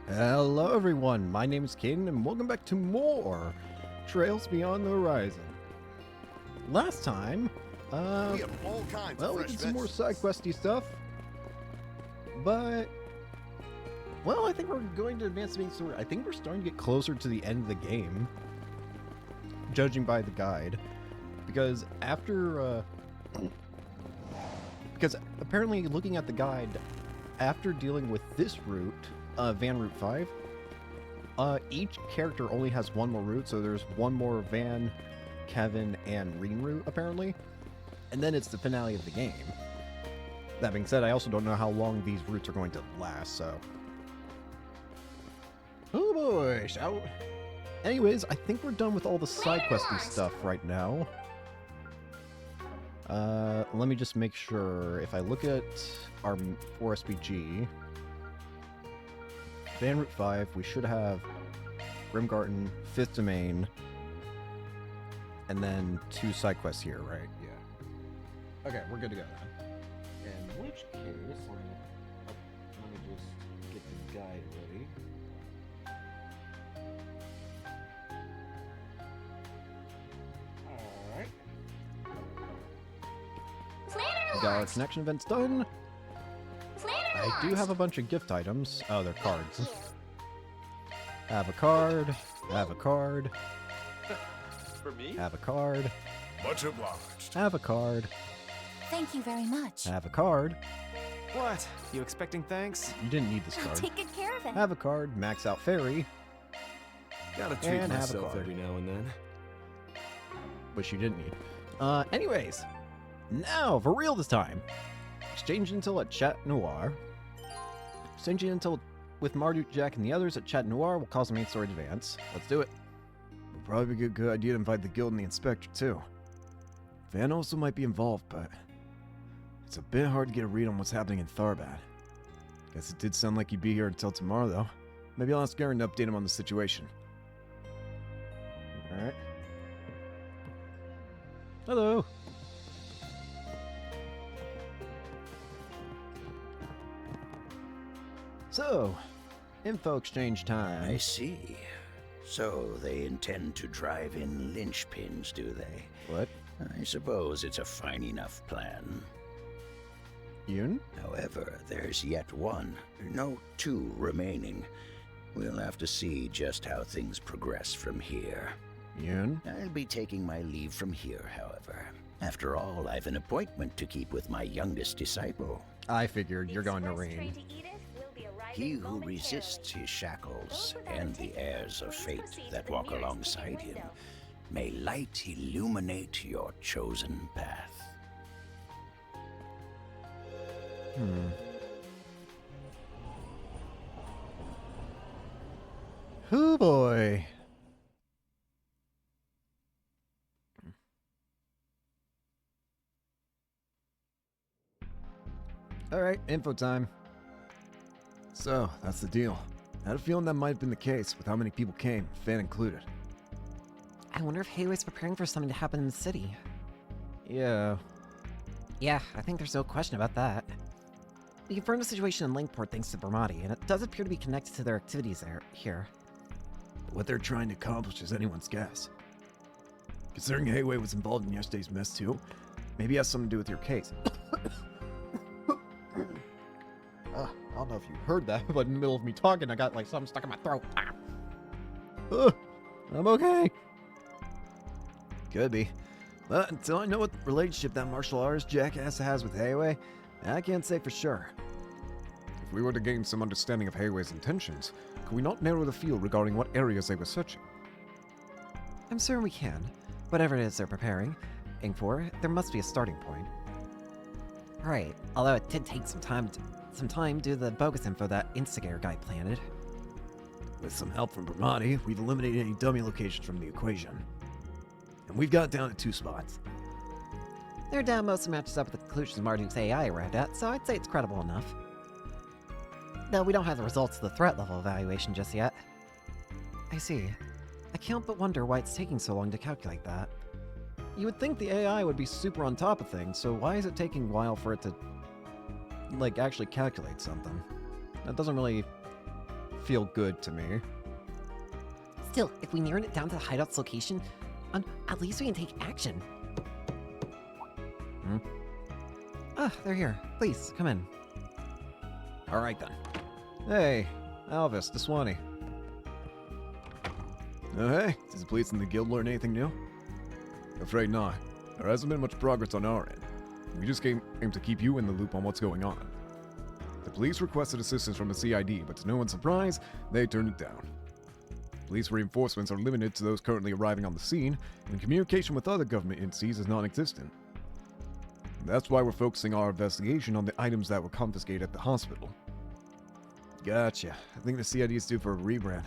Hello everyone, my name is Caden and welcome back to more Trails Beyond the Horizon. Last time, We have all kinds of we fresh did some more vegetables. side questy stuff, but, well, I think we're going to advance the main story. I think we're starting to get closer to the end of the game, judging by the guide, because because apparently looking at the guide, after dealing with this route, Van Route 5, each character only has one more route, so there's one more Van, Kevin, and Reen route, apparently. And then it's the finale of the game. That being said, I also don't know how long these routes are going to last, so... Oh boy, so... Anyways, I think we're done with all the side questy stuff right now. Let me just make sure. If I look at our 4SPG... Van Route 5, we should have Grimgarten, 5th Domain, and then 2 side quests here, right? Yeah. Okay, we're good to go then. In which case, let me just get the guide ready. Alright. Got our connection events done. I do have a bunch of gift items. Oh, they're cards. Have a card. Have a card. For me? Have a card. Much obliged. Have a card. Thank you very much. Have a card. What? You expecting thanks? You didn't need this I'll card. take good care of it. Have a card. Max out fairy. Gotta treat And have a myself card. every now and then. Which you didn't need. Anyways. Now, for real this time. Exchange intel at Chat Noir. Exchanging intel with Marduk, Jack, and the others at Chat Noir will cause the main story to advance. Let's do it. It'll probably be a good idea to invite the guild and the inspector, too. Van also might be involved, but it's a bit hard to get a read on what's happening in Tharbad. Guess it did sound like he'd be here until tomorrow, though. Maybe I'll ask Garen to update him on the situation. Alright. Hello! So, info exchange time. I see. So they intend to drive in linchpins, do they? What? I suppose it's a fine enough plan. Yoon? However, there's yet one, no, two remaining. We'll have to see just how things progress from here. Yoon? I'll be taking my leave from here, however. After all, I've an appointment to keep with my youngest disciple. I figured you're going to Rain. He who resists his shackles and the heirs of fate that walk alongside him, may light illuminate your chosen path. Oh boy. Alright, info time. So, that's the deal. I had a feeling that might have been the case with how many people came, Fan included. I wonder if Hayway's preparing for something to happen in the city. Yeah. Yeah, I think there's no question about that. We confirmed the situation in Linkport thanks to Bermati, and it does appear to be connected to their activities here. What they're trying to accomplish is anyone's guess. Considering Hayway was involved in yesterday's mess too, maybe it has something to do with your case. I don't know if you heard that, but in the middle of me talking, I got like something stuck in my throat. I'm okay. Could be. But until I know what relationship that martial artist jackass has with Hayway, I can't say for sure. If we were to gain some understanding of Hayway's intentions, could we not narrow the field regarding what areas they were searching? I'm certain we can. Whatever it is they're preparing for, there must be a starting point. Right, although it did take some time due to the bogus info that Instigator guy planted. With some help from Bermati, we've eliminated any dummy locations from the equation. And we've got it down to 2 spots. Their data mostly matches up with the conclusions Marduk's AI arrived at, so I'd say it's credible enough. Though we don't have the results of the threat level evaluation just yet. I see. I can't but wonder why it's taking so long to calculate that. You would think the AI would be super on top of things, so why is it taking a while for it to, like, actually calculate something? That doesn't really feel good to me. Still, if we narrow it down to the hideout's location, at least we can take action. They're here. Please, come in. Alright then. Hey, Alvis, Deswani. Oh hey, does the police and the guild learn anything new? Afraid not. There hasn't been much progress on our end. We just aim to keep you in the loop on what's going on. The police requested assistance from the CID, but to no one's surprise, they turned it down. Police reinforcements are limited to those currently arriving on the scene, and communication with other government entities is non-existent. That's why we're focusing our investigation on the items that were confiscated at the hospital. Gotcha. I think the CID is due for a rebrand.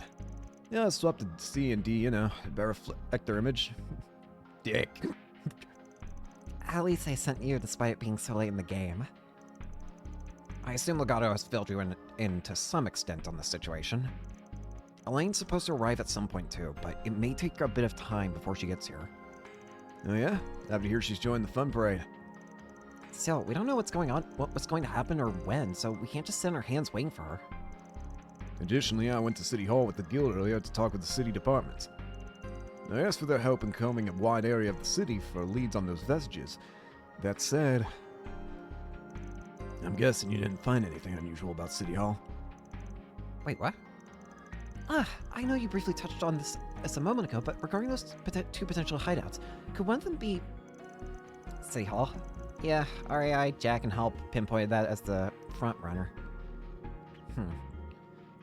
Yeah, swap the C and D, you know, it better reflect their image. Dick. At least I sent you despite it being so late in the game. I assume Legato has filled you in to some extent on this situation. Elaine's supposed to arrive at some point too, but it may take a bit of time before she gets here. Oh yeah? Happy to hear she's joined the fun parade. Still, we don't know what's going on, what's going to happen or when, so we can't just sit on our hands waiting for her. Additionally, I went to City Hall with the guild earlier to talk with the city departments. I asked for their help in combing a wide area of the city for leads on those vestiges. That said, I'm guessing you didn't find anything unusual about City Hall. Wait, what? I know you briefly touched on this a moment ago, but regarding those two potential hideouts, could one of them be City Hall? Yeah, RAI, Jack, and Help pinpointed that as the front runner.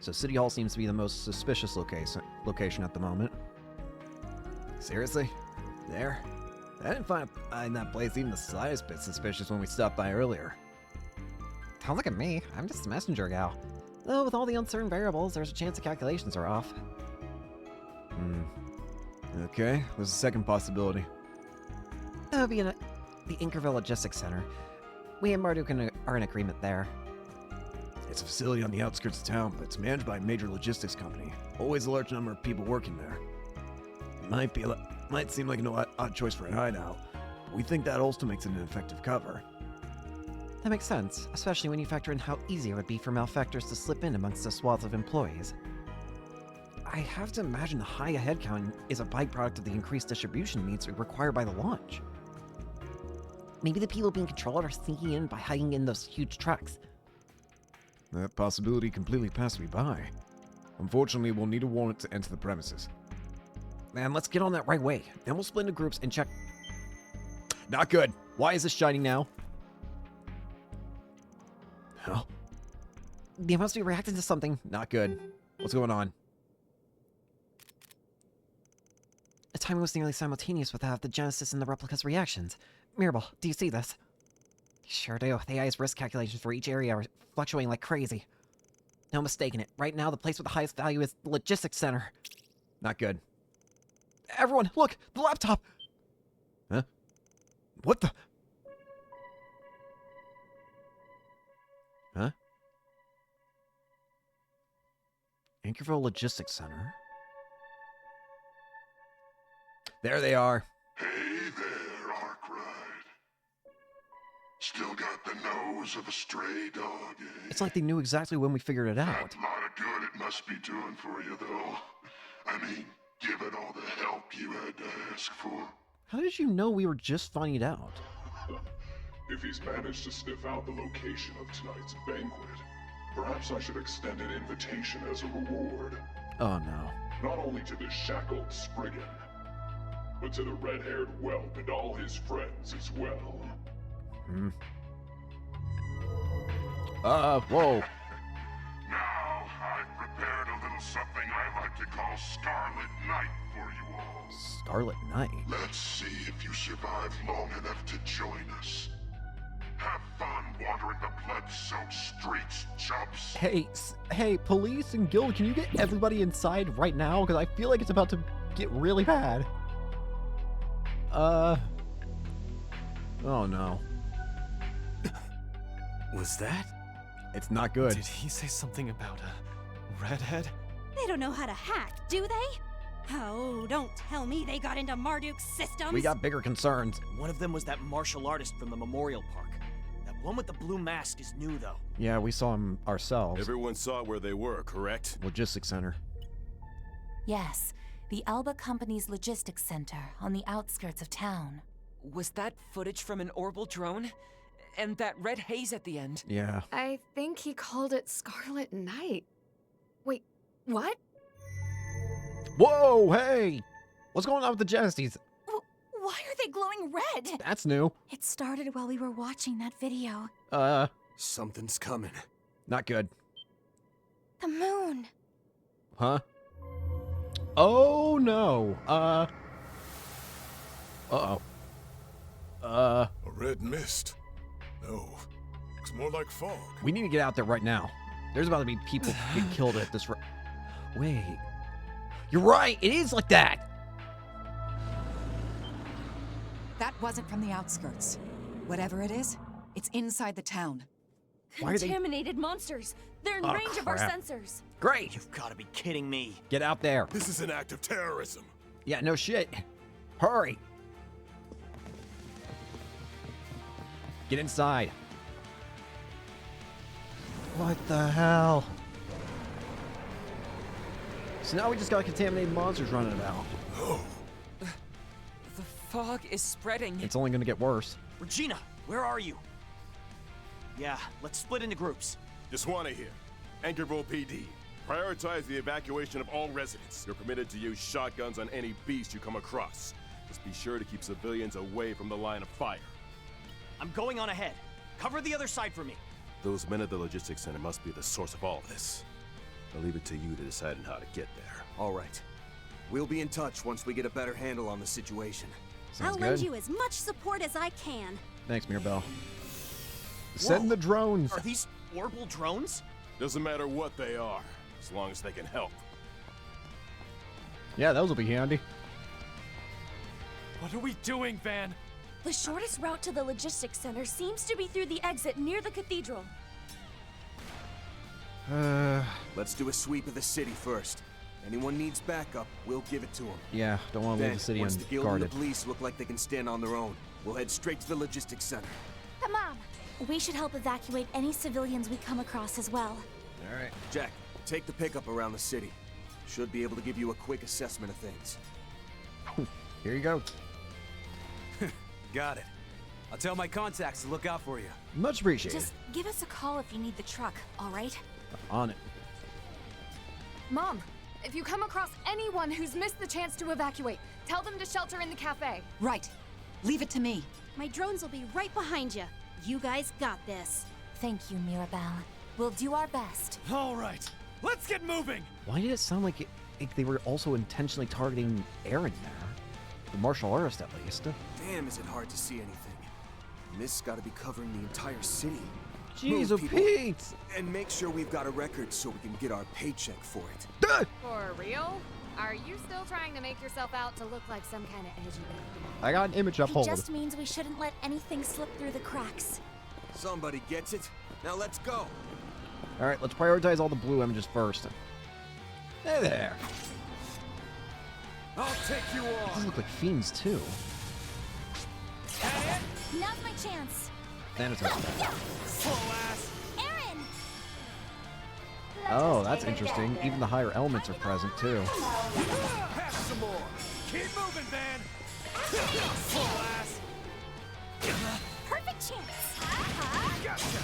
So City Hall seems to be the most suspicious location at the moment. Seriously? There? I didn't find that place even the slightest bit suspicious when we stopped by earlier. Don't look at me. I'm just a messenger gal. Though with all the uncertain variables, there's a chance the calculations are off. Okay, there's a second possibility. That would be in the Inkerville Logistics Center. We and Marduk are in agreement there. It's a facility on the outskirts of town, but it's managed by a major logistics company. Always a large number of people working there. It might seem like an odd choice for a hideout, but we think that also makes it an effective cover. That makes sense, especially when you factor in how easy it would be for malefactors to slip in amongst the swath of employees. I have to imagine the high headcount is a byproduct of the increased distribution needs required by the launch. Maybe the people being controlled are sneaking in by hiding in those huge trucks. That possibility completely passed me by. Unfortunately, we'll need a warrant to enter the premises. Man, let's get on that right away. Then we'll split into groups and check. Not good. Why is this shining now? Hell. They must be reacting to something. Not good. What's going on? The timing was nearly simultaneous with that of the Genesis and the replica's reactions. Mirabel, do you see this? Sure do. The AI's risk calculations for each area are fluctuating like crazy. No mistaking it. Right now, the place with the highest value is the logistics center. Not good. Everyone, look! The laptop! Huh? What the? Huh? Inkerville Logistics Center. There they are. Hey there, Arkwright. Still got the nose of a stray dog, eh? It's like they knew exactly when we figured it out. That lot of good it must be doing for you, though. I mean, given all the help you had to ask for. How did you know we were just finding it out? If he's managed to sniff out the location of tonight's banquet, perhaps I should extend an invitation as a reward. Oh no. Not only to the shackled Spriggan, but to the red-haired whelp and all his friends as well. Whoa. Now, I've prepared a little something I like to call Scarlet Night for you all. Scarlet Knight? Let's see if you survive long enough to join us. Have fun wandering the blood-soaked streets, chumps. Hey, police and guild, can you get everybody inside right now? Because I feel like it's about to get really bad. Oh no. Was that? It's not good. Did he say something about a redhead? They don't know how to hack, do they? Oh, don't tell me they got into Marduk's systems. We got bigger concerns. One of them was that martial artist from the Memorial Park. That one with the blue mask is new, though. Yeah, we saw him ourselves. Everyone saw where they were, correct? Logistics center. Yes, the Alba Company's logistics center on the outskirts of town. Was that footage from an orbital drone? And that red haze at the end? Yeah. I think he called it Scarlet Night. Wait, what? Whoa, hey! What's going on with the Jestys? Why are they glowing red? That's new. It started while we were watching that video. Something's coming. Not good. The moon. Huh? Oh, no. Uh-oh. A red mist. No. Looks more like fog. We need to get out there right now. There's about to be people get killed at this Wait. You're right! It is like that! That wasn't from the outskirts. Whatever it is, it's inside the town. Why are they... Contaminated monsters. They're in range of our sensors. Great! You've got to be kidding me. Get out there. This is an act of terrorism. Yeah, no shit. Hurry. Get inside. What the hell? So now we just got contaminated monsters running about. Oh. The fog is spreading. It's only gonna get worse. Regina, where are you? Yeah, let's split into groups. Just here. Anchorville PD. Prioritize the evacuation of all residents. You're permitted to use shotguns on any beast you come across. Just be sure to keep civilians away from the line of fire. I'm going on ahead. Cover the other side for me. Those men at the logistics center must be the source of all of this. I'll leave it to you to decide on how to get there. All right. We'll be in touch once we get a better handle on the situation. Sounds I'll good. lend you as much support as I can. Thanks, Mirabelle. Send the drones. Are these orbital drones? Doesn't matter what they are, as long as they can help. Yeah, those will be handy. What are we doing, Van? The shortest route to the logistics center seems to be through the exit near the cathedral. Let's do a sweep of the city first. Anyone needs backup, we'll give it to them. Yeah, don't want to leave the city once the guild and the unguarded. police look like they can stand on their own, we'll head straight to the logistics center. Come on. We should help evacuate any civilians we come across as well. All right. Jack, take the pickup around the city. Should be able to give you a quick assessment of things. Here you go. Got it. I'll tell my contacts to look out for you. Much appreciated. Just give us a call if you need the truck, all right? On it. Mom, if you come across anyone who's missed the chance to evacuate, tell them to shelter in the cafe. Right. Leave it to me. My drones will be right behind you. You guys got this. Thank you, Mirabelle. We'll do our best. All right, let's get moving. Why did it sound like they were also intentionally targeting Aaron there? The martial artist, at least. Damn, is it hard to see anything. Mist's gotta be covering the entire city. Jeez, Move, people. Pete! And make sure we've got a record so we can get our paycheck for it. For real? Are you still trying to make yourself out to look like some kind of edgy baby? I got an image It uphold. just means we shouldn't let anything slip through the cracks. Somebody gets it. Now let's go. All right, let's prioritize all the blue images first. Hey there. I'll take you These on. look like fiends too. Now's my chance. Thanatos. Full ass. Aaron! Oh, that's interesting. Even the higher elements are present too. Have some more. Keep moving, Van. Full ass. Perfect chance. Gotcha.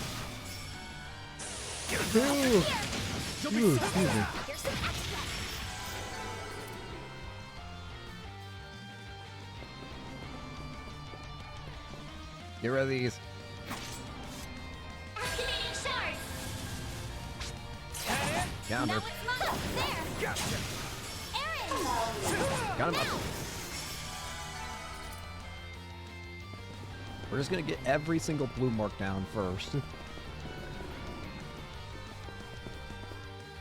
Ooh. Ooh, excuse me. Here's some extra. Get rid of these. Activating shards. Counter. Now it's mine. There. Gotcha. Aaron! Got him up. We're just gonna get every single blue mark down first.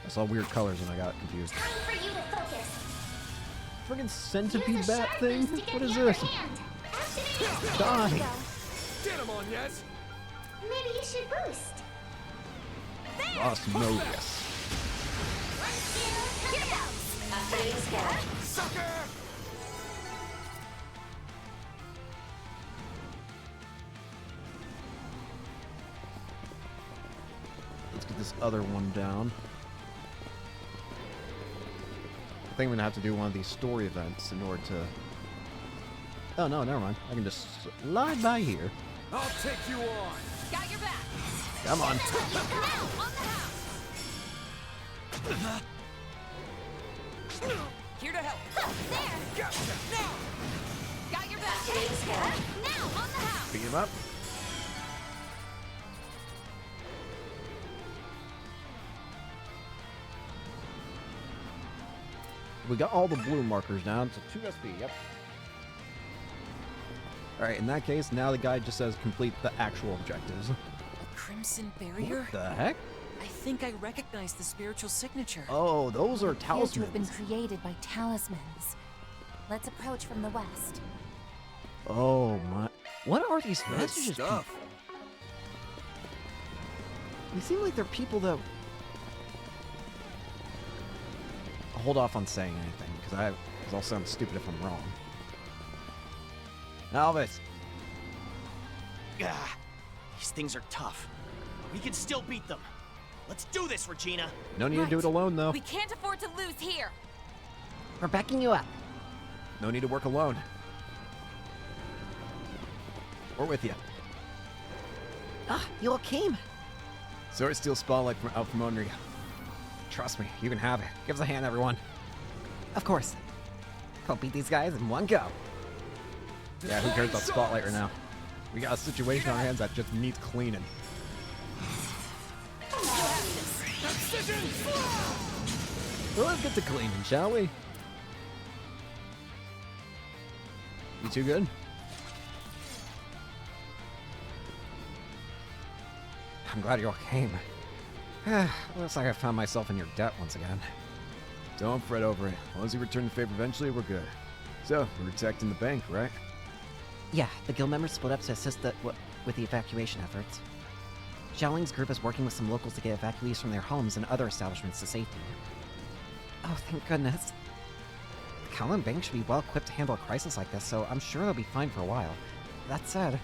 I saw weird colors and I got confused. Time for you to focus. Friggin' centipede bat thing? What is this? Die! Get him on, yes. Maybe you should boost. Osmosis. Here goes. Sucker. this other one down. I think I'm gonna have to do one of these story events in order to... Oh no, never mind. I can just slide by here. I'll take you on. Got your back. Come on. Now, on the house. Here to help. There. Gotcha. Now. Got your back. Now, on the house. Beat him up. We got all the blue markers down, so 2 SP, yep. Alright, in that case, now the guy just says complete the actual objectives. A crimson barrier? What the heck? I think I recognize the spiritual signature. Oh, those are Appears to have been talismans. created by talismans. Let's approach from the west. Oh my... What are these Good messages? stuff. They seem like they're people that... I'll hold off on saying anything, because I'll sound stupid if I'm wrong. Alvis! Ah, these things are tough. We can still beat them. Let's do this, Regina. No need to do it alone, though. We can't afford to lose here. We're backing you up. No need to work alone. We're with you. Ah, you all came. Sorry, steal spotlight from out from under you. Trust me, you can have it. Give us a hand, everyone. Of course. I'll beat these guys in one go. Yeah, who cares about spotlight right now? We got a situation on our hands that just needs cleaning. Well, let's get to cleaning, shall we? You too good? I'm glad you all came. Looks like I found myself in your debt once again. Don't fret over it. As long as you return the favor eventually, we're good. So, we're protecting the bank, right? Yeah, the guild members split up to assist with the evacuation efforts. Xiaoling's group is working with some locals to get evacuees from their homes and other establishments to safety. Oh, thank goodness. The Kowloon Bank should be well equipped to handle a crisis like this, so I'm sure they'll be fine for a while. That said...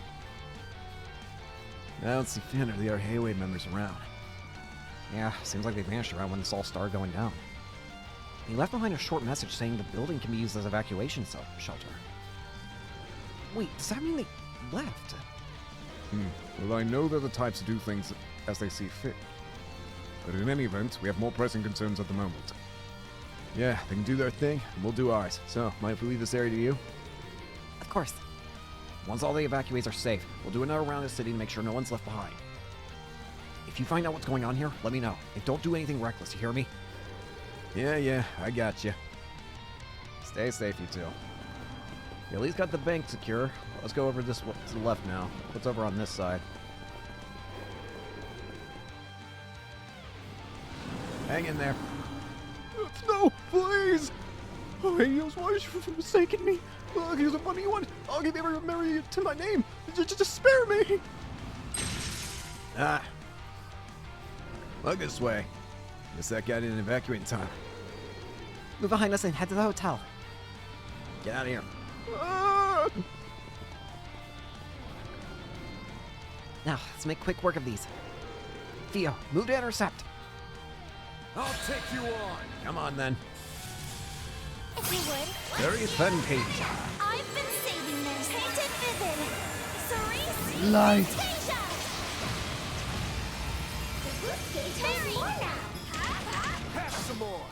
I don't see Finn or the other Hayway members around. Yeah, seems like they vanished around when this all started going down. He left behind a short message saying the building can be used as evacuation shelter. Wait, does that mean they left? Well, I know they're the types to do things as they see fit. But in any event, we have more pressing concerns at the moment. Yeah, they can do their thing, and we'll do ours. So, mind if we leave this area to you? Of course. Once all the evacuees are safe, we'll do another round of the city to make sure no one's left behind. If you find out what's going on here, let me know. And don't do anything reckless, you hear me? Yeah, I got you. Stay safe, you two. You at least got the bank secure. Let's go over this to the left now. What's over on this side? Hang in there. No, please! Oh, Helios, why have you forsaken me? I'll give you the money you want. I'll give every memory to my name. Just spare me! Ah. Look this way. Guess that guy didn't evacuate in time. Move behind us and head to the hotel. Get out of here. Ah! Now, let's make quick work of these. Theo, move to intercept. I'll take you on. Come on, then. If you would. Very fun page. I've been saving theirs. Painted vivid. Cerise. Light. Tasia. Terry. Have some more.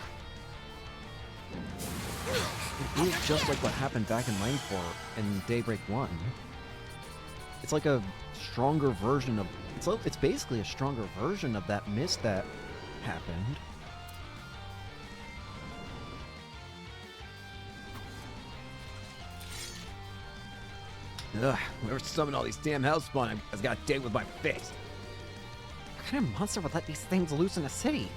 It feels just like what happened back in Langford in Daybreak 1. It's like a stronger version of... It's basically a stronger version of that mist that happened. Ugh, whoever summoned all these damn hellspawn has got a date with my fist. What kind of monster would let these things loose in a city?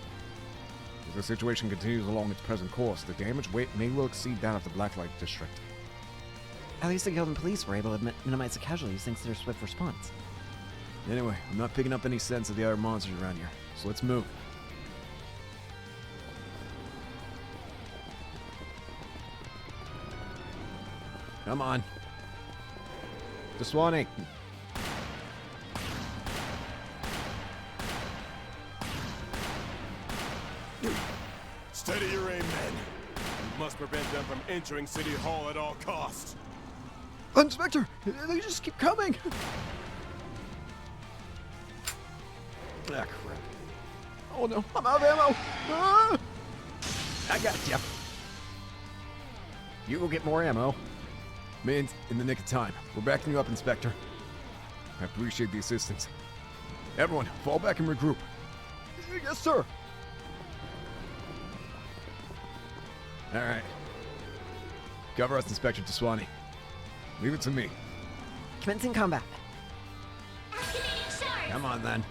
If the situation continues along its present course, the damage may well exceed that of the Blacklight District. At least the guild and police were able to minimize the casualties thanks to their swift response. Anyway, I'm not picking up any sense of the other monsters around here, so let's move. Come on. To Swanee. to your amen. We must prevent them from entering City Hall at all costs. Inspector, they just keep coming. Ah, crap. Oh no, I'm out of ammo. Ah! I got you. You go get more ammo. Man, in the nick of time. We're backing you up, Inspector. I appreciate the assistance. Everyone, fall back and regroup. Yes, sir. All right. Cover us, Inspector Taswani. Leave it to me. Commencing combat. Come on, then.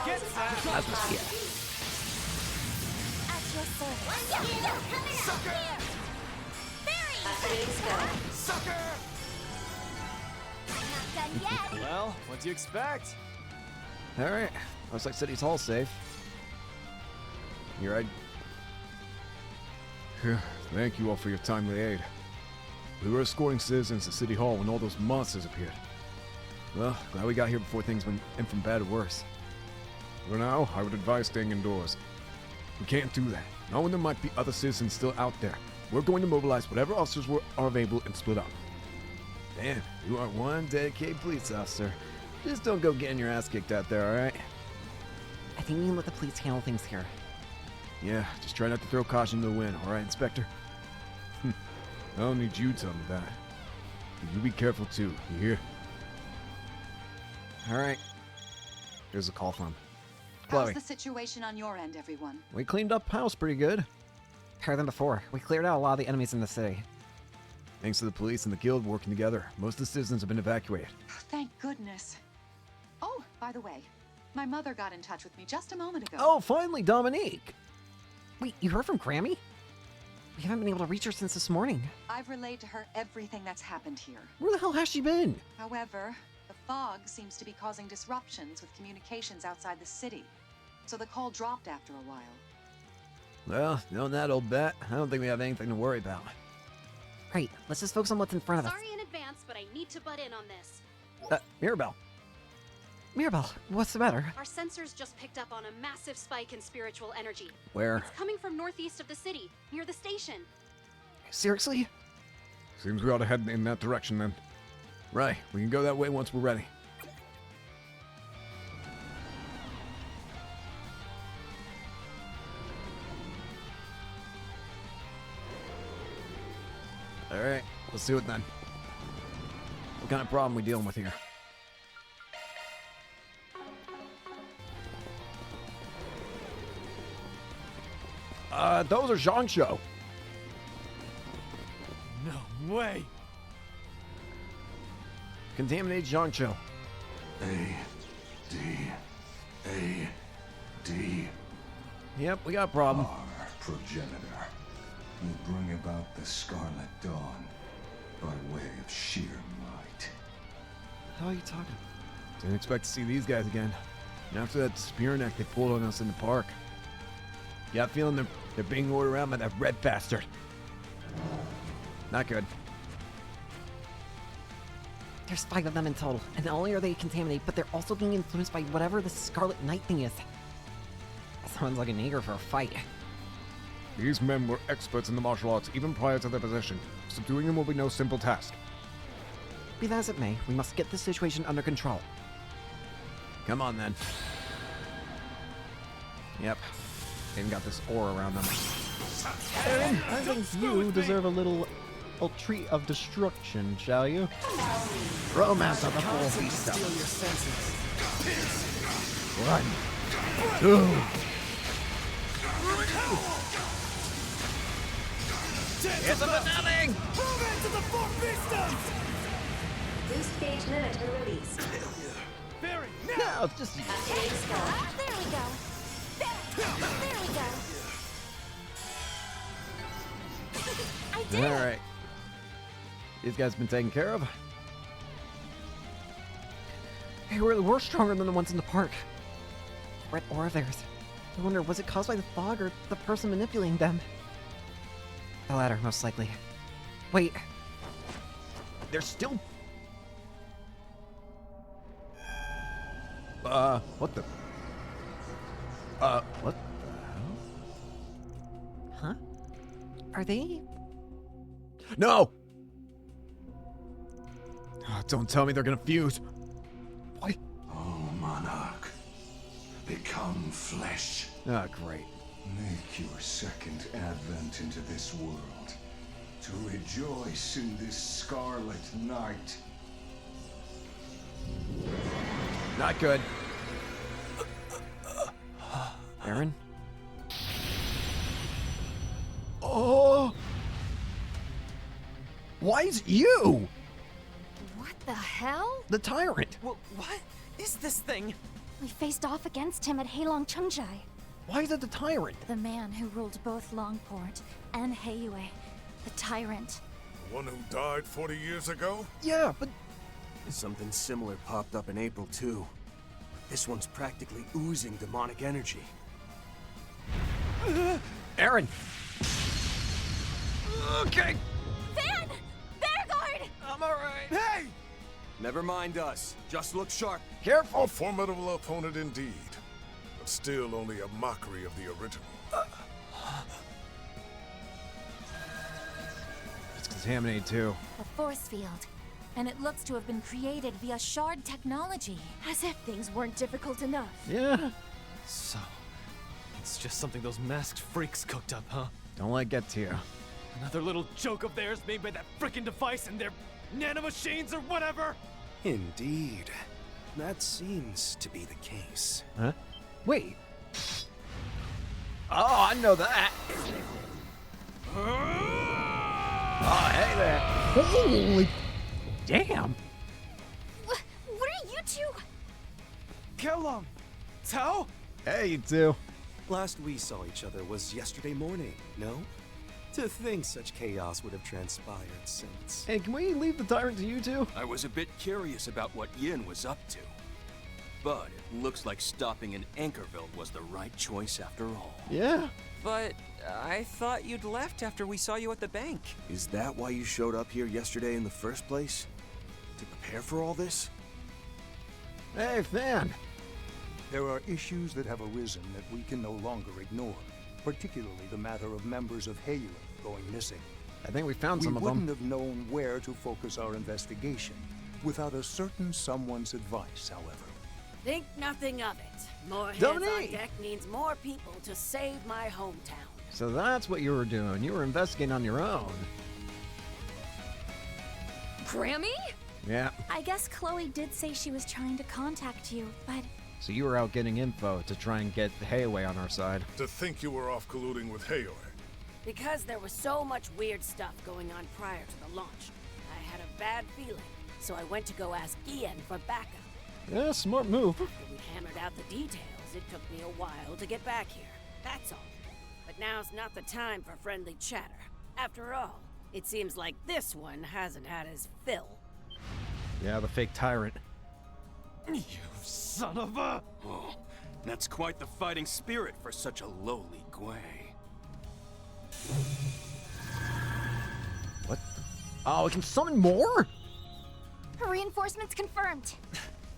Get that! That's what's here. At your service. Sucker! Well, what do you expect? All right. Looks like City's Hall safe. You're right. Thank you all for your timely aid. We were escorting citizens to City Hall when all those monsters appeared. Well, glad we got here before things went from bad to worse. For now, I would advise staying indoors. We can't do that. Not when there might be other citizens still out there. We're going to mobilize whatever officers are available and split up. Damn, you are one dedicated police officer. Just don't go getting your ass kicked out there, all right? I think we can let the police handle things here. Yeah, just try not to throw caution to the wind, all right, Inspector? I don't need you telling me that. But you be careful too, you hear? All right. Here's a call from How's Chloe. the situation on your end, everyone? We cleaned up house pretty good. Better than before. We cleared out a lot of the enemies in the city. Thanks to the police and the guild working together, most of the citizens have been evacuated. Thank goodness. Oh, by the way, my mother got in touch with me just a moment ago. Oh, finally, Dominique. Wait, you heard from Grammy? We haven't been able to reach her since this morning. I've relayed to her everything that's happened here. Where the hell has she been? However, the fog seems to be causing disruptions with communications outside the city. So the call dropped after a while. Well, knowing that old bat, I don't think we have anything to worry about. Great, let's just focus on what's in front of us. Sorry in advance, but I need to butt in on this. Mirabelle. Mirabelle, what's the matter? Our sensors just picked up on a massive spike in spiritual energy. Where? It's coming from northeast of the city, near the station. Seriously? Seems we ought to head in that direction then. Right, we can go that way once we're ready. All right, let's do it then. What kind of problem we dealing with here? Those are Zhangzhou. No way! Contaminated Zhangzhou. A-D-A-D. Yep, we got a problem. Our progenitor will bring about the Scarlet Dawn by way of sheer might. How are you talking? Didn't expect to see these guys again. And after that spear neck they pulled on us in the park. Got a feeling they're being ordered around by that red bastard. Not good. There's 5 of them in total, and not only are they contaminated, but they're also being influenced by whatever the Scarlet Knight thing is. Sounds like an eager for a fight. These men were experts in the martial arts even prior to their possession. Subduing them will be no simple task. Be that as it may, we must get this situation under control. Come on then. Yep. They've got this aura around them. Aaron, I think you deserve a little treat of destruction, shall you? Romance of the full beast. 1, 2. It's a nothing! Move into the four systems! Boost gauge limiter released. Barry, No, it's just... There we go. There we go. I did it! Alright. These guys been taken care of. They really were stronger than the ones in the park. Red aura of theirs. I wonder, was it caused by the fog or the person manipulating them? The latter, most likely. Wait. They're still... what the... What? Huh? Are they? No! Don't tell me they're gonna fuse. Why? Oh, Monarch. Become flesh. Ah, great. Make your second advent into this world. To rejoice in this scarlet night. Not good. Aaron? Oh! Why is you? What the hell? The tyrant. What is this thing? We faced off against him at Heilong Chungjai. Why is it the tyrant? The man who ruled both Longport and Heiyue. The tyrant. The one who died 40 years ago? Yeah, but... Something similar popped up in April, too. This one's practically oozing demonic energy. Aaron! Okay! Van! Bearguard! I'm alright. Hey! Never mind us. Just look sharp. Careful! A formidable opponent indeed. But still only a mockery of the original. It's contaminated too. A force field. And it looks to have been created via shard technology. As if things weren't difficult enough. Yeah. So, it's just something those masked freaks cooked up, huh? Don't let it get to you. Another little joke of theirs made by that frickin' device and their nanomachines or whatever? Indeed. That seems to be the case. Huh? Wait. Oh, I know that. Oh, hey there. Holy damn. What are you two? Kelong! Tao? Hey, you two. Last we saw each other was yesterday morning, no? To think such chaos would have transpired since. Hey, can we leave the tyrant to you two? I was a bit curious about what Yin was up to. But it looks like stopping in Anchorville was the right choice after all. Yeah. But I thought you'd left after we saw you at the bank. Is that why you showed up here yesterday in the first place? To prepare for all this? Hey, Fan. There are issues that have arisen that we can no longer ignore, particularly the matter of members of Heiyue going missing. I think we found some of them. We wouldn't have known where to focus our investigation without a certain someone's advice, however. Think nothing of it. More heads on deck means more people to save my hometown. So that's what you were doing. You were investigating on your own. Grammy? Yeah. I guess Chloe did say she was trying to contact you, but... So you were out getting info to try and get Heiyue on our side. To think you were off colluding with Heiyue. Because there was so much weird stuff going on prior to the launch. I had a bad feeling, so I went to go ask Ian for backup. Yeah, smart move. After we hammered out the details, it took me a while to get back here. That's all. But now's not the time for friendly chatter. After all, it seems like this one hasn't had his fill. Yeah, the fake tyrant. You son of a... Oh, that's quite the fighting spirit for such a lowly Gwei. What? Oh, we can summon more? Reinforcements confirmed.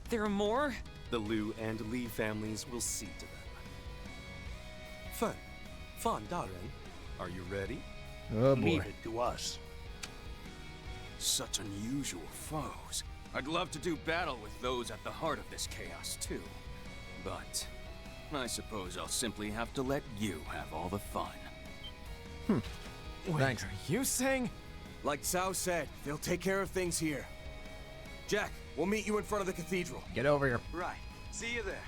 There are more? The Liu and Li families will see to them. Fan Daren, are you ready? Oh boy. Leave it to us. Such unusual foes. I'd love to do battle with those at the heart of this chaos, too. But I suppose I'll simply have to let you have all the fun. Wait, Thanks. are you saying? Like Cao said, they'll take care of things here. Jack, we'll meet you in front of the cathedral. Get over here. Right. See you there.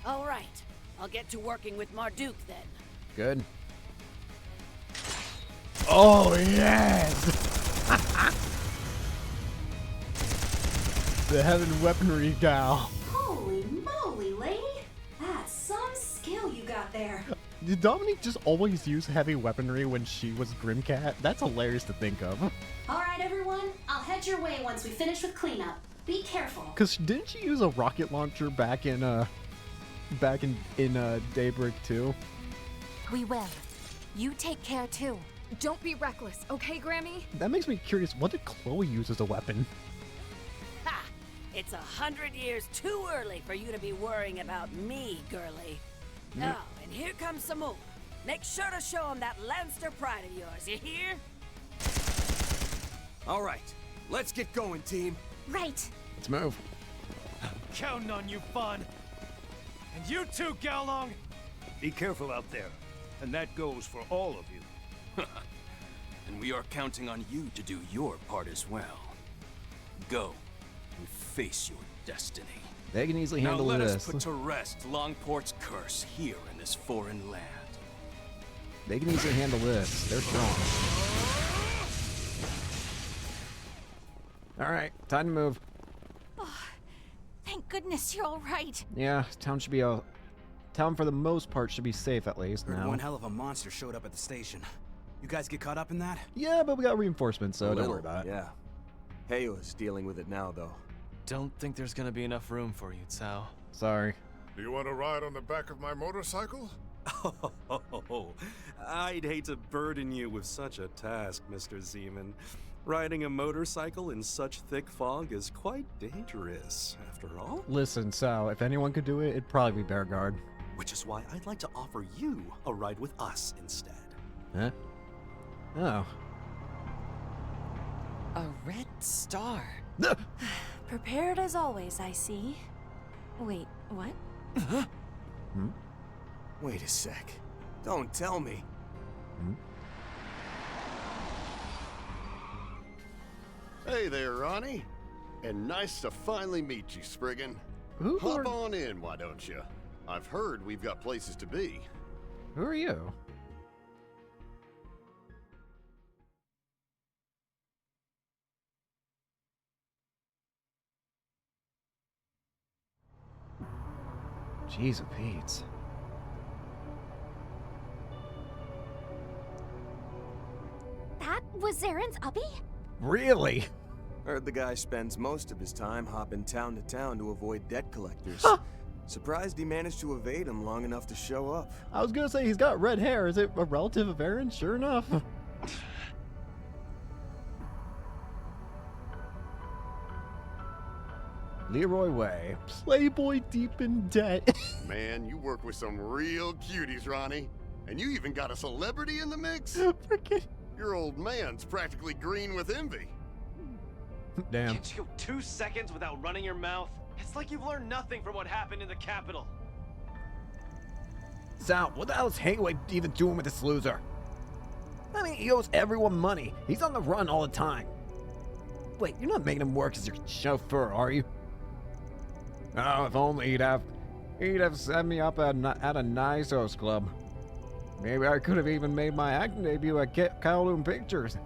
All right. I'll get to working with Marduk then. Good. Oh, yes! The heaven weaponry gal. Holy moly, lady! That's some skill you got there. Did Dominique just always use heavy weaponry when she was Grimcat? That's hilarious to think of. All right, everyone. I'll head your way once we finish with cleanup. Be careful. Cause didn't she use a rocket launcher back in Daybreak 2? We will. You take care too. Don't be reckless, okay, Grammy? That makes me curious. What did Chloe use as a weapon? Ha! It's 100 years too early for you to be worrying about me, girly. Oh, and here comes some more. Make sure to show them that Lancer pride of yours, you hear? All right, let's get going, team. Right. Let's move. Counting on you, Fawn. And you too, Gaolong. Be careful out there. And that goes for all of you. And we are counting on you to do your part as well. Go and face your destiny. They can easily now handle let this. us put to rest Longport's curse here in this foreign land. They can easily handle this. They're strong. Alright, time to move. Oh, thank goodness you're all right. Yeah, town should be town for the most part should be safe at least Heard now. one hell of a monster showed up at the station. You guys get caught up in that? Yeah, but we got reinforcements, so don't worry about it. Yeah. Heyo's dealing with it now, though. Don't think there's gonna be enough room for you, Cao. Sorry. Do you want to ride on the back of my motorcycle? Oh, I'd hate to burden you with such a task, Mr. Zeman. Riding a motorcycle in such thick fog is quite dangerous, after all. Listen, Sal, if anyone could do it, it'd probably be Bearguard. Which is why I'd like to offer you a ride with us instead. Huh? Oh. A red star. Prepared as always, I see. Wait, what? Hmm? Wait a sec. Don't tell me. Hmm? Hey there, Ronnie. And nice to finally meet you, Spriggan. Who Hop are- on in, why don't you? I've heard we've got places to be. Who are you? Jeez of Pete's. That was Zaren's Uppy? Really? Heard the guy spends most of his time hopping town to town to avoid debt collectors. Surprised he managed to evade him long enough to show up. I was gonna say he's got red hair. Is it a relative of Aaron? Sure enough. Leroy Way. Playboy deep in debt. Man, you work with some real cuties, Ronnie. And you even got a celebrity in the mix? Freaking. Your old man's practically green with envy. Damn. Can't you go 2 seconds without running your mouth? It's like you've learned nothing from what happened in the capital. Sal, what the hell is Hayway even doing with this loser? I mean, he owes everyone money. He's on the run all the time. Wait, you're not making him work as your chauffeur, are you? Oh, if only he'd have set me up at a nice host club. Maybe I could have even made my acting debut at Kowloon Pictures.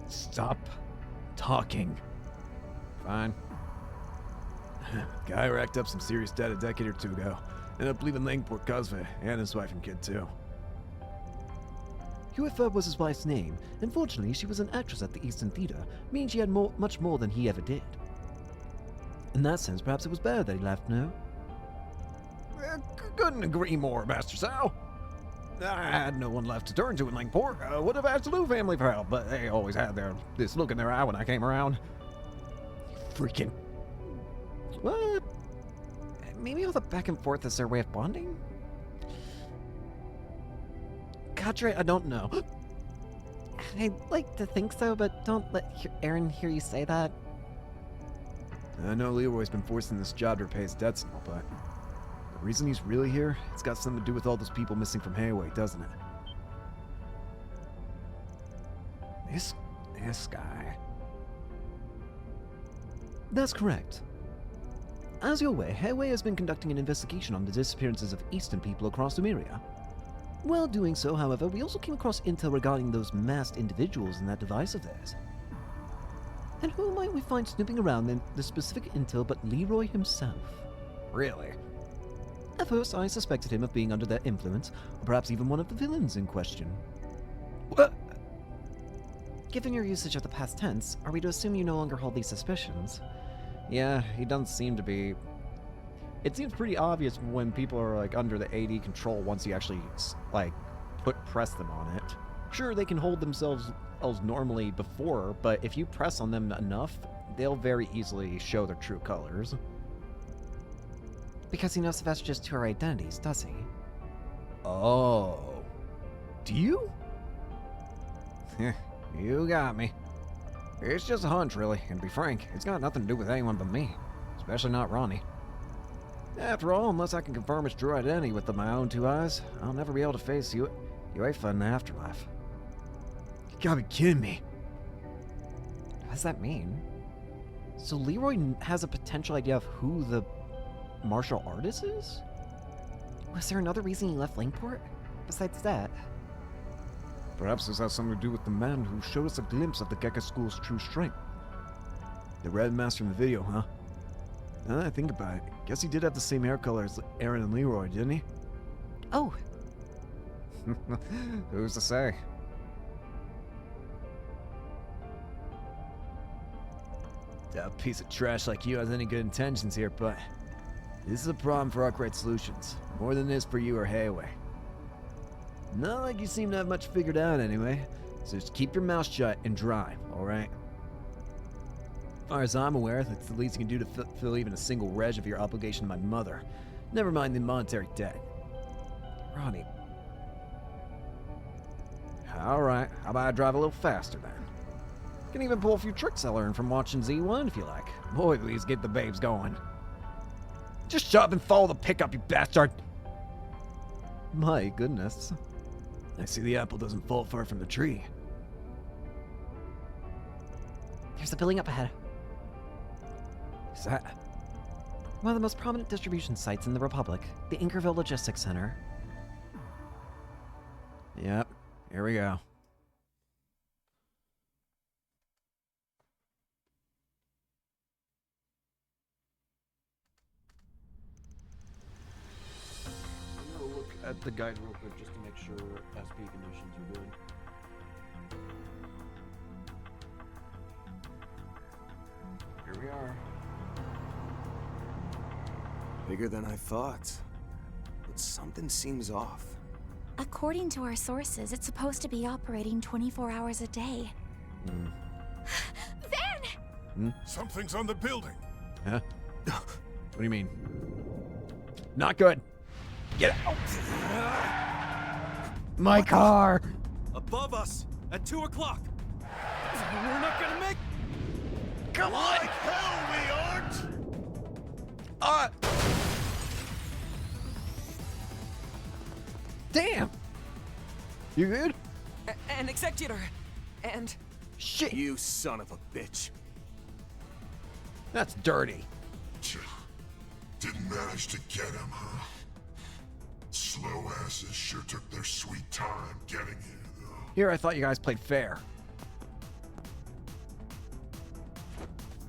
Stop talking. Fine. Guy racked up some serious debt a decade or two ago. Ended up leaving Langport Cosve and his wife and kid too. UFO was his wife's name, and fortunately she was an actress at the Eastern Theater, meaning she had much more than he ever did. In that sense, perhaps it was better that he left, no? Couldn't agree more, Master Sal. I had no one left to turn to in Langport. Would have asked the Lou family for help, but they always had this look in their eye when I came around. Freaking... What? Maybe all the back and forth is their way of bonding? Cadre, I don't know. I'd like to think so, but don't let Aaron hear you say that. I know Leroy's been forcing this job to repay his debts and all, but the reason he's really here, it's got something to do with all those people missing from Hayway, doesn't it? This guy. That's correct. As you're aware, Hayway has been conducting an investigation on the disappearances of Eastern people across Numeria. While doing so, however, we also came across intel regarding those masked individuals in that device of theirs. And who might we find snooping around in the specific intel but Leroy himself? Really? At first, I suspected him of being under their influence, or perhaps even one of the villains in question. What? Given your usage of the past tense, are we to assume you no longer hold these suspicions? Yeah, he doesn't seem to be. It seems pretty obvious when people are like under the AD control once you actually like press them on it. Sure, they can hold themselves as normally before, but if you press on them enough, they'll very easily show their true colors. Because he knows the vestiges to our identities, does he? Oh. Do you? You got me. It's just a hunch, really, and to be frank, it's got nothing to do with anyone but me. Especially not Ronnie. After all, unless I can confirm its true identity with my own two eyes, I'll never be able to face UEFA in the afterlife. You gotta be kidding me. What does that mean? So Leroy has a potential idea of who the martial artist is? Was there another reason he left Linkport? Besides that? Perhaps this has something to do with the man who showed us a glimpse of the Gekka School's true strength. The red master in the video, huh? Now that I think about it, guess he did have the same hair color as Aaron and Leroy, didn't he? Oh. Who's to say? A piece of trash like you has any good intentions here, but this is a problem for Arkwright Solutions. More than it is for you or Hayway. Not like you seem to have much figured out anyway, so just keep your mouth shut and dry, alright? As far as I'm aware, that's the least you can do to fulfill even a single reg of your obligation to my mother. Never mind the monetary debt. Ronnie. Alright, how about I drive a little faster then? Can even pull a few tricks I learned from watching Z1 if you like. Boy, please get the babes going. Just shut up and follow the pickup, you bastard! My goodness. I see the apple doesn't fall far from the tree. There's a building up ahead. Is that? One of the most prominent distribution sites in the Republic, the Inkerville Logistics Center. Yep, here we go. I'm gonna look at the guide real quick just to make sure SP conditions are good. Here we are. Bigger than I thought. But something seems off. According to our sources, it's supposed to be operating 24 hours a day. Van! Something's on the building. Huh? What do you mean? Not good. Get out! My car! Above us, at 2 o'clock. We're not gonna make... Come on! Like hell we aren't! Damn! You good? An executor. And... Shit! You son of a bitch. That's dirty. Didn't manage to get him, huh? Slow asses sure took their sweet time getting here, though. Here, I thought you guys played fair.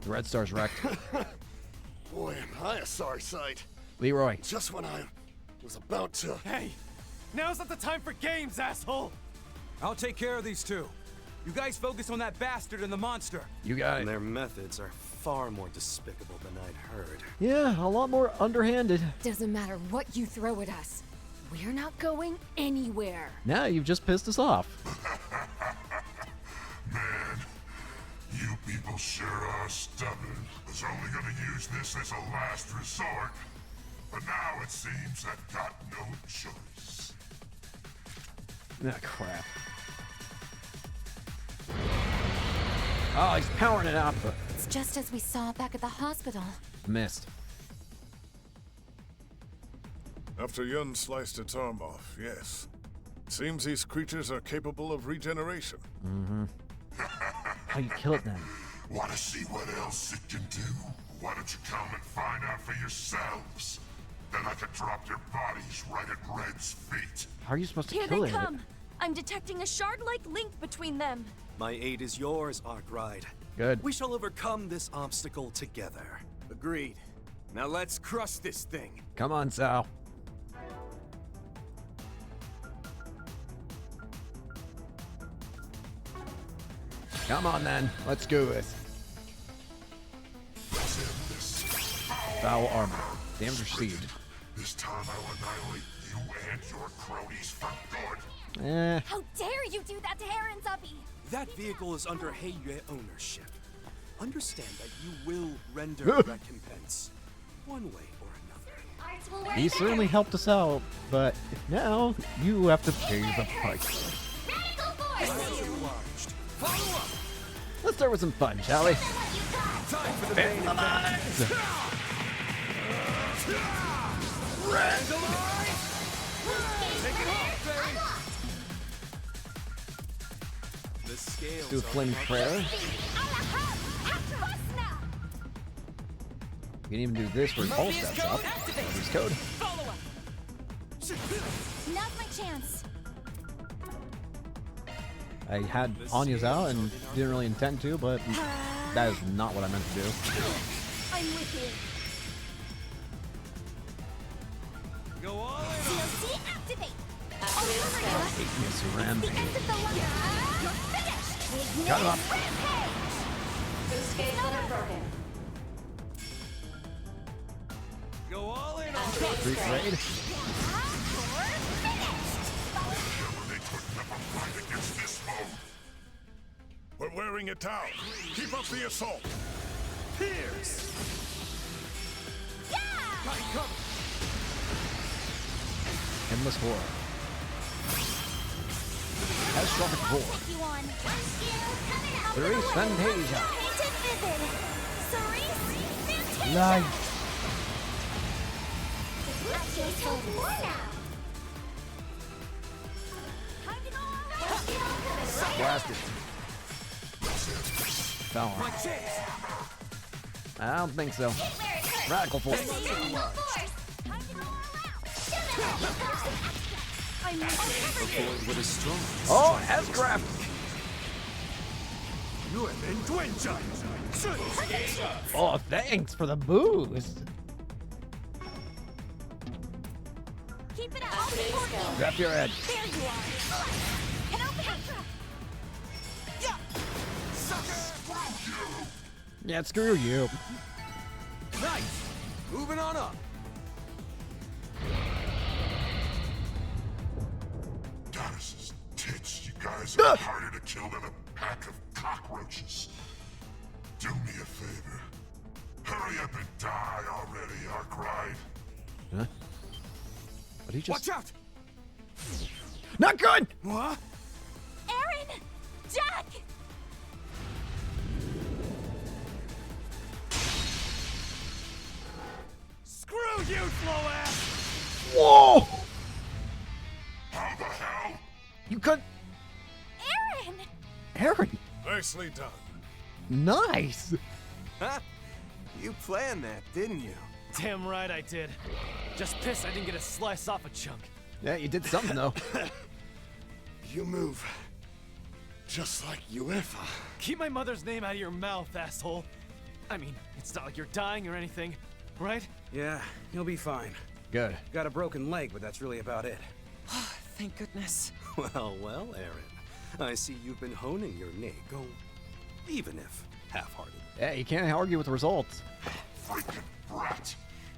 The Red Star's wrecked. Boy, am I a sorry sight. Leroy. Just when I was about to... Hey! Now's not the time for games, asshole! I'll take care of these two. You guys focus on that bastard and the monster. You got it. And their methods are far more despicable than I'd heard. Yeah, a lot more underhanded. Doesn't matter what you throw at us. We're not going anywhere. Now you've just pissed us off. Man, you people sure are stubborn. Was only gonna use this as a last resort. But now it seems I've got no choice. Ah, crap. Oh, he's powering it up. It's just as we saw back at the hospital. Missed. After Yun sliced its arm off, yes. Seems these creatures are capable of regeneration. Mm-hmm. How you kill it then? Want to see what else it can do? Why don't you come and find out for yourselves? Then I can drop your bodies right at Red's feet. How are you supposed to Here kill they it? come! I'm detecting a shard-like link between them. My aid is yours, Arkwright. Good. We shall overcome this obstacle together. Agreed. Now let's crush this thing. Come on, Sal. Come on then, let's do this. Foul armor. Damage received. This time I will annihilate you and your cronies for good. How dare you do that to Aaron's Uppy? That vehicle is under Heiyue ownership. Understand that you will render recompense, one way or another. He certainly helped us out, but now you have to pay the price. Let's start with some fun, shall we? Time for the main event. Take it off, baby. The scales Do a flaming prayer. You can even do this where it all steps up. Use code. Now's my chance. I had Anya's out and didn't really intend to, but that is not what I meant to do. I'm with you. Go all in. COC activate. Miss Rampage. The end of the line. You're finished. Cut him up. Rampage. Boost gate limit broken. Go all in on Free trade. Against this foe. We're wearing it down. Keep up the assault. Pierce. Got it covered. Endless horror. Catastrophic roar. Cerise Fantasia. Life. Blasted. Fell on. I don't think so. Radical force. Oh, S-Craft! Oh, thanks for the boost. Keep it up. I'll support you. Wrap your head. There you are. And open up. Yeah, screw you. Nice. Moving on up. Goddesses, tits, you guys are harder to kill than a pack of cockroaches. Do me a favor. Hurry up and die already, Arkwright. Huh? What he just... Watch out! Not good! What? Aaron! Jack! Screw you, slow ass! Whoa! How the hell? You could... Aaron! Aaron! Nicely done. Nice! Huh? You planned that, didn't you? Damn right I did. Just pissed I didn't get a slice off a chunk. Yeah, you did something, though. You move. Just like UEFA. Keep my mother's name out of your mouth, asshole. I mean, it's not like you're dying or anything, right? Yeah, you'll be fine. Good. Got a broken leg, but that's really about it. Thank goodness. Well, Aaron. I see you've been honing your Nego, even if half-hearted. Yeah, you can't argue with the results. Freaking brat.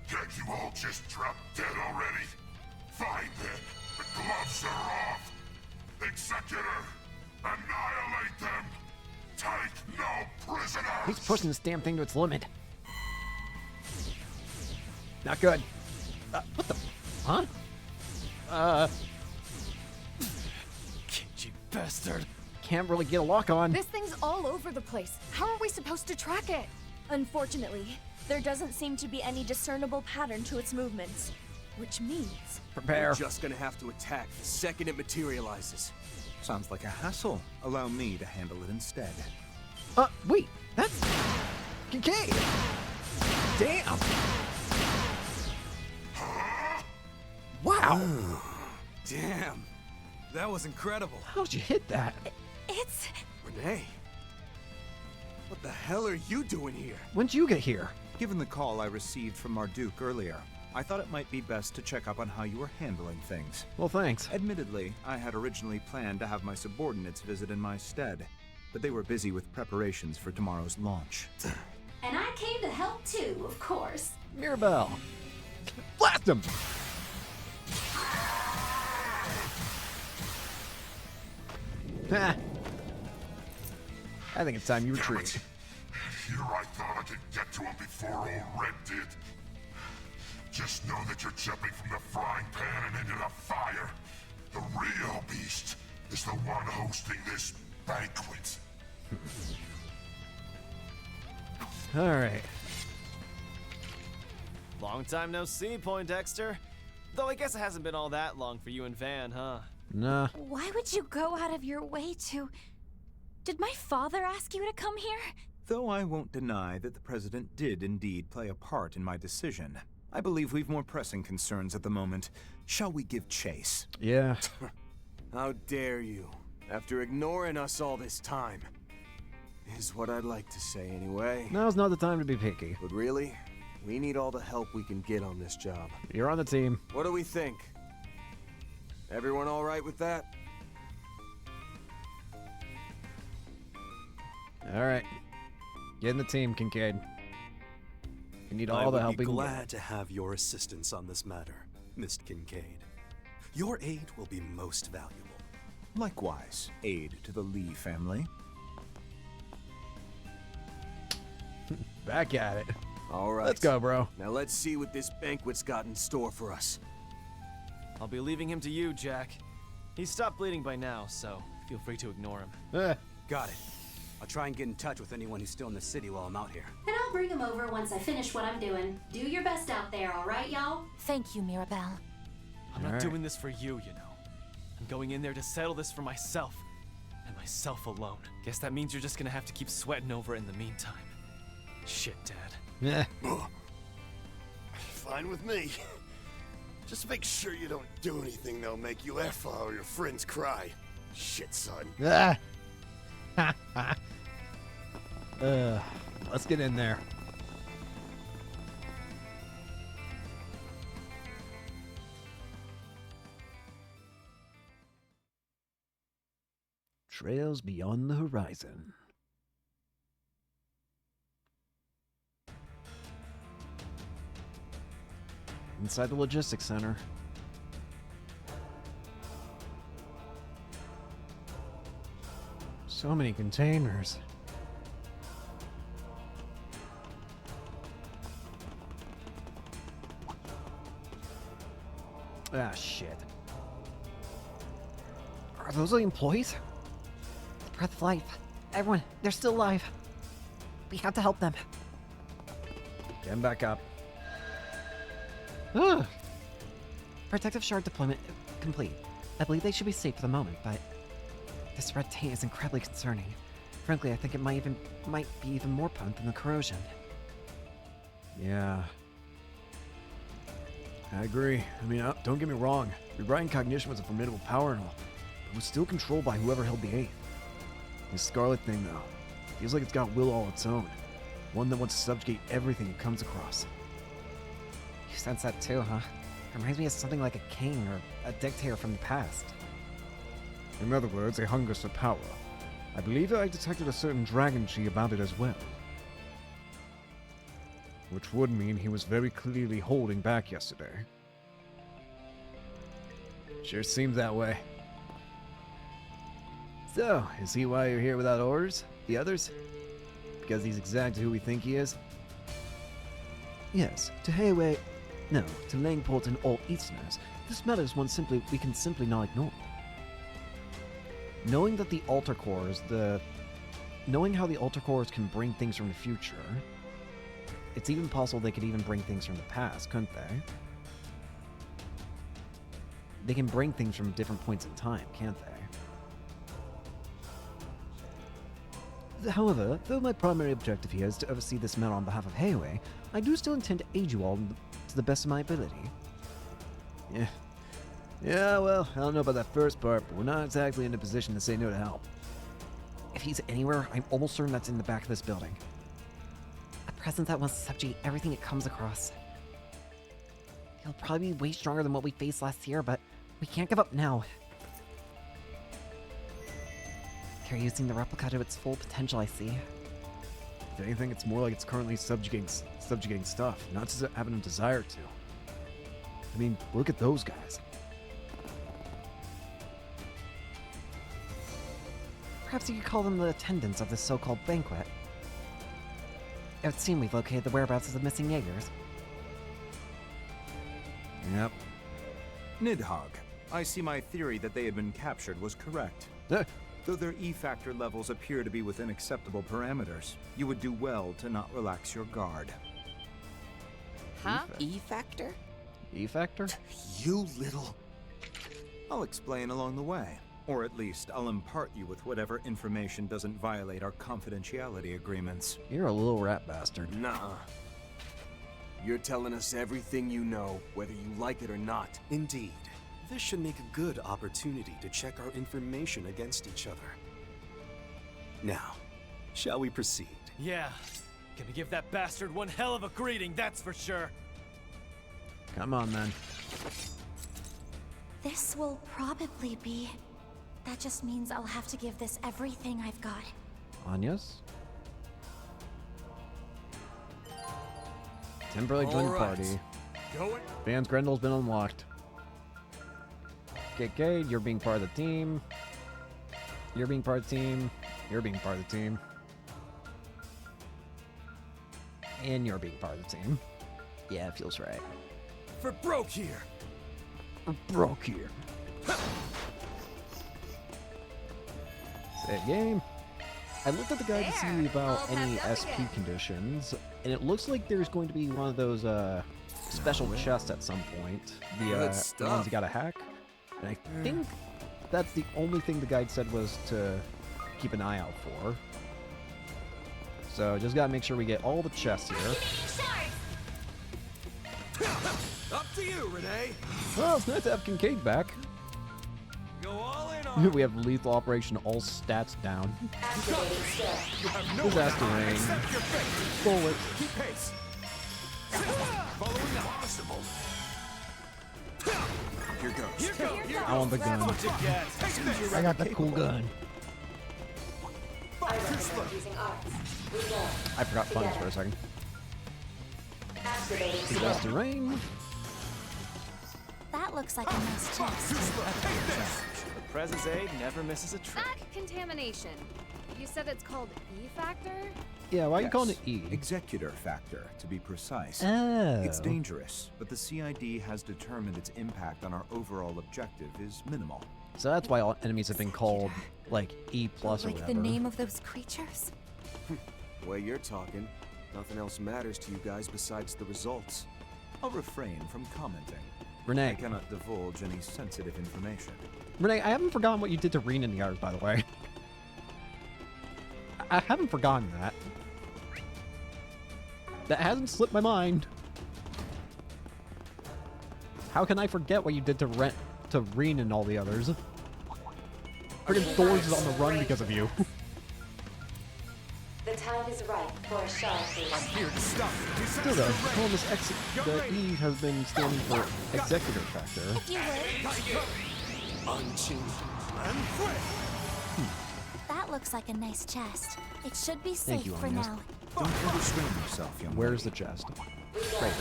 Can't you all just drop dead already? Fine then. The gloves are off. Executor, annihilate them. Take no prisoners. He's pushing this damn thing to its limit. Not good. What the... Huh? You bastard. Can't really get a lock on. This thing's all over the place. How are we supposed to track it? Unfortunately, there doesn't seem to be any discernible pattern to its movements. Which means... Prepare. We're just gonna have to attack the second it materializes. Sounds like a hassle. Allow me to handle it instead. Wait. That's... Kincaid! Damn! Wow! Damn. That was incredible. How'd you hit that? It's... Renee. What the hell are you doing here? When'd you get here? Given the call I received from Marduk earlier, I thought it might be best to check up on how you were handling things. Well, thanks. Admittedly, I had originally planned to have my subordinates visit in my stead, but they were busy with preparations for tomorrow's launch. And I came to help too, of course. Mirabelle. Blast him! Ha! I think it's time you retreat. Here I thought I could get to him before old Red did. Just know that you're jumping from the frying pan and into the fire. The real beast is the one hosting this banquet. Alright. Long time no see, Poindexter. Though I guess it hasn't been all that long for you and Van, huh? Nah. Why would you go out of your way to... Did my father ask you to come here? Though I won't deny that the President did indeed play a part in my decision, I believe we've more pressing concerns at the moment. Shall we give chase? Yeah. How dare you? After ignoring us all this time. Is what I'd like to say anyway. Now's not the time to be picky. But really, we need all the help we can get on this job. You're on the team. What do we think? Everyone all right with that? Alright. Get in the team, Kincaid. We need all the help we can I would be get. glad to have your assistance on this matter, Mr. Kincaid. Your aid will be most valuable. Likewise, aid to the Lee family. Back at it. All right. Let's go, bro. Now let's see what this banquet's got in store for us. I'll be leaving him to you, Jack. He's stopped bleeding by now, so feel free to ignore him. Got it. I'll try and get in touch with anyone who's still in the city while I'm out here. And I'll bring him over once I finish what I'm doing. Do your best out there, all right, y'all? Thank you, Mirabelle. I'm not doing this for you, you know. I'm going in there to settle this for myself. And myself alone. Guess that means you're just gonna have to keep sweating over it in the meantime. Shit, Dad. Yeah. Fine with me. Just make sure you don't do anything that'll make you F or your friends cry. Shit, son. Let's get in there. Trails beyond the horizon. Inside the logistics center. So many containers. Ah, shit. Are those the employees? The Breath of Life. Everyone, they're still alive. We have to help them. Get him back up. Protective shard deployment complete. I believe they should be safe for the moment, but this red taint is incredibly concerning. Frankly, I think it might be even more potent than the corrosion. Yeah. I agree. I mean, don't get me wrong. Rebrighting Cognition was a formidable power and all, but it was still controlled by whoever held the Eighth. This Scarlet thing, though, feels like it's got will all its own. One that wants to subjugate everything it comes across. You sense that too, huh? Reminds me of something like a king or a dictator from the past. In other words, a hunger for power. I believe that I detected a certain dragon chi about it as well. Which would mean he was very clearly holding back yesterday. Sure seems that way. So, is he why you're here without orders? The others? Because he's exactly who we think he is? Yes, to Hayway... No, to Langport and all Easterners, this matter is one we can simply not ignore. Knowing that the Altar Cores, knowing how the Altar Cores can bring things from the future, it's even possible they could even bring things from the past, couldn't they? They can bring things from different points in time, can't they? However, though my primary objective here is to oversee this matter on behalf of Hayway, I do still intend to aid you all to the best of my ability. Yeah, well, I don't know about that first part, but we're not exactly in a position to say no to help. If he's anywhere, I'm almost certain that's in the back of this building. A presence that wants to subjugate everything it comes across. He'll probably be way stronger than what we faced last year, but we can't give up now. They're using the replica to its full potential, I see. If anything, it's more like it's currently subjugating stuff, not just having a desire to. I mean, look at those guys. Perhaps you could call them the attendants of this so-called banquet. It would seem we've located the whereabouts of the missing Jaegers. Yep. Nidhogg, I see my theory that they had been captured was correct. Though their E-factor levels appear to be within acceptable parameters, you would do well to not relax your guard. Huh? E-factor? E-factor? You little... I'll explain along the way. Or at least, I'll impart you with whatever information doesn't violate our confidentiality agreements. You're a little rat bastard. Nuh-uh. You're telling us everything you know, whether you like it or not. Indeed. This should make a good opportunity to check our information against each other. Now, shall we proceed? Yeah. Gonna give that bastard one hell of a greeting, that's for sure. Come on, then. This will probably be... That just means I'll have to give this everything I've got. Anya's? Timberlake joined the party. Vance Grendel's been unlocked. KK, you're being part of the team. You're being part of the team. You're being part of the team. And you're being part of the team. Yeah, it feels right. For broke here. For broke here. Save game. I looked at the guide to see about any SP conditions, and it looks like there's going to be one of those special chests at some point. The ones you gotta hack. And I think that's the only thing the guide said was to keep an eye out for. So just gotta make sure we get all the chests here. Up to you, Renee. Well, it's nice to have Kincaid back. Go all in on We have lethal operation, all stats down. Disaster rain. Bullet. Keep pace. Following up. Possible. Here goes. I want the gun. I got the cool gun. I forgot funds for a second. Disaster rain. That looks like a nice chest. The Prez's aid never misses a trick. That contamination. You said it's called E-factor? Yeah, why are you calling it E? Executor factor, to be precise. Oh. It's dangerous, but the CID has determined its impact on our overall objective is minimal. So that's why all enemies have been called, like, E plus or Like whatever. the name of those creatures? The way you're talking, nothing else matters to you guys besides the results. I'll refrain from commenting. Renee. I cannot divulge any sensitive information. Renee, I haven't forgotten what you did to Reen in the others, by the way. I haven't forgotten that. That hasn't slipped my mind. How can I forget what you did to Reen and all the others? Friggin' Thorns is on the run because of you. The time is right for a sharp I'm here to stop you. Still though, the E has been standing for Executor Factor. If you would. Unchained and quick. That looks like a nice chest. It should be Thank safe you, for Anya. now. Don't overstrain yourself, young Where's the chest? Right.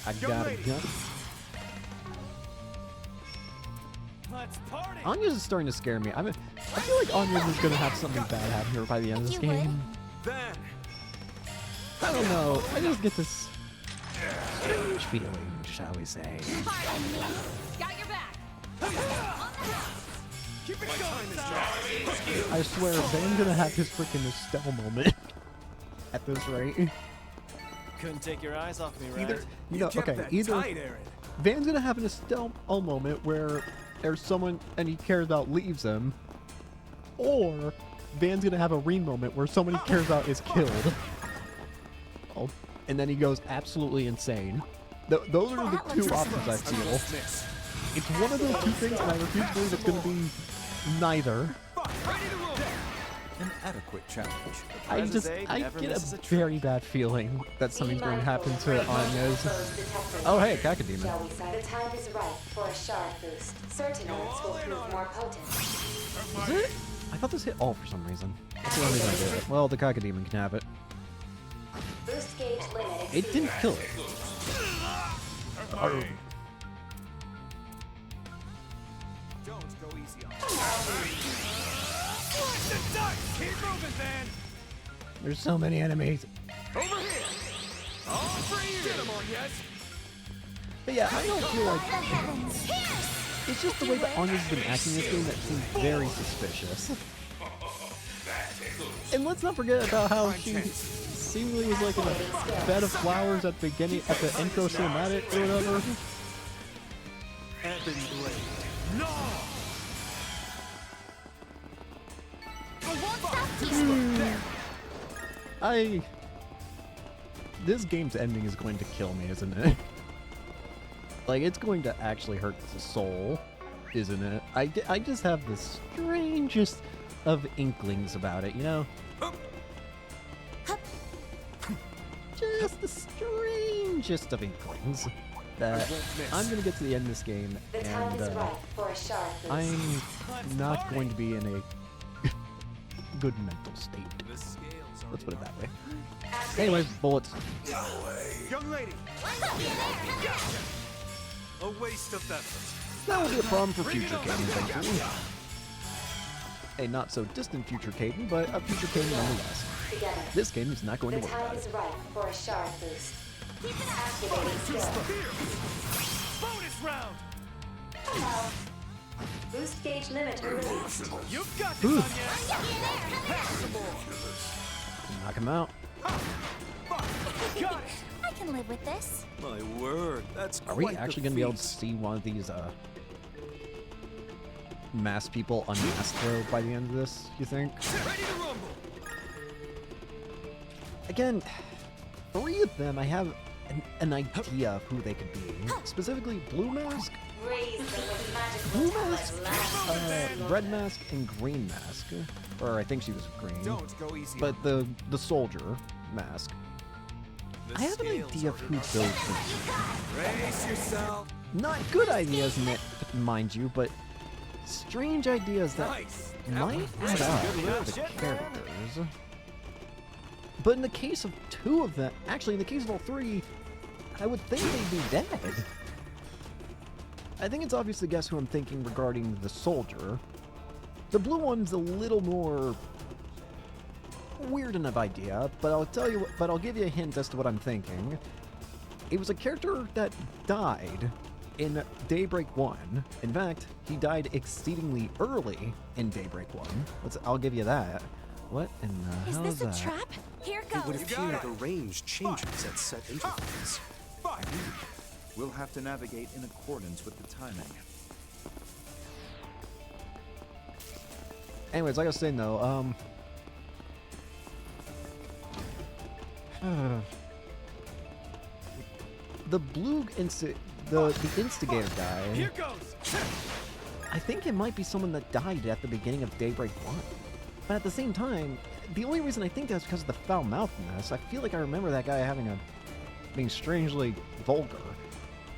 I got it. Yeah. Let's party. Anya's is starting to scare me. I feel like Anya's is gonna have something bad happen here by the end of this game. Then. I don't know. I just get this strange feeling, shall we say. Got your back. Keep it going, I swear, Van's gonna have his freaking Estelle moment at this rate. Couldn't take your eyes off me, right? Either, Van's gonna have an Estelle moment where there's someone and he cares about leaves him, or Van's gonna have a Reen moment where someone he cares about is killed. Oh, and then he goes absolutely insane. Those are the two options I feel. It's one of those two things, and I refuse to believe it's gonna be neither. An adequate challenge. I get a very bad feeling that something's going to happen to Anya's. Oh hey, Cacodemon. The time is right for a shard boost. Certain elements will prove more potent. Is it? I thought this hit all for some reason. That's the only reason I did it. Well, the Cacodemon can have it. Boost gauge limit. It didn't kill it. Oh. Don't go easy on Keep moving, Van. There's so many enemies. Over here. All for you. Get him on, yes. But yeah, I don't feel like... It's just the way that Anya's been acting in this game that seems very suspicious. And let's not forget about how she seemingly was like in a bed of flowers at the beginning, at the intro cinematic or whatever. No! This game's ending is going to kill me, isn't it? Like, it's going to actually hurt the soul, isn't it? I just have the strangest of inklings about it, you know? Just the strangest of inklings that I'm gonna get to the end of this game and I'm not going to be in a good mental state. Let's put it that way. Anyway, bullets. Young lady! A waste of effort. That will be a problem for future Caden, thankfully. A not so distant future Caden, but a future Caden nonetheless. This game is not going to work about it. Right for a shard boost. Activating skill. Bonus round! Hello. Boost gauge limiter released. You've got Ooh. this, Anya! Pass some more! Knock him out. Got it! I can live with this. My word, that's Are we quite actually the going to be able to feast. see one of these masked people unmasked though by the end of this, you think? Ready to rumble! Again, 3 of them I have an idea of who they could be. Specifically, Blue Mask, Blue Mask, Red Mask, and Green Mask. Or I think she was green. Don't go easy. But the soldier mask. I have an idea of who those could Brace yourself. be. Not good ideas, mind you, but strange ideas that might add up to the characters. But in the case of 2 of them, actually in the case of all 3, I would think they'd be dead. I think it's obvious to guess who I'm thinking regarding the soldier. The blue one's a little more weird enough idea, but I'll give you a hint as to what I'm thinking. It was a character that died in Daybreak 1. In fact, he died exceedingly early in Daybreak 1. I'll give you that. What in the hell is that? Is this a trap? Here It would goes. appear the range changes at set intervals. We'll have to navigate in accordance with the timing. Anyways, like I was saying though, the the instigator guy. Here goes! I think it might be someone that died at the beginning of Daybreak 1. But at the same time, the only reason I think that's because of the foul-mouthedness. I feel like I remember that guy being strangely vulgar.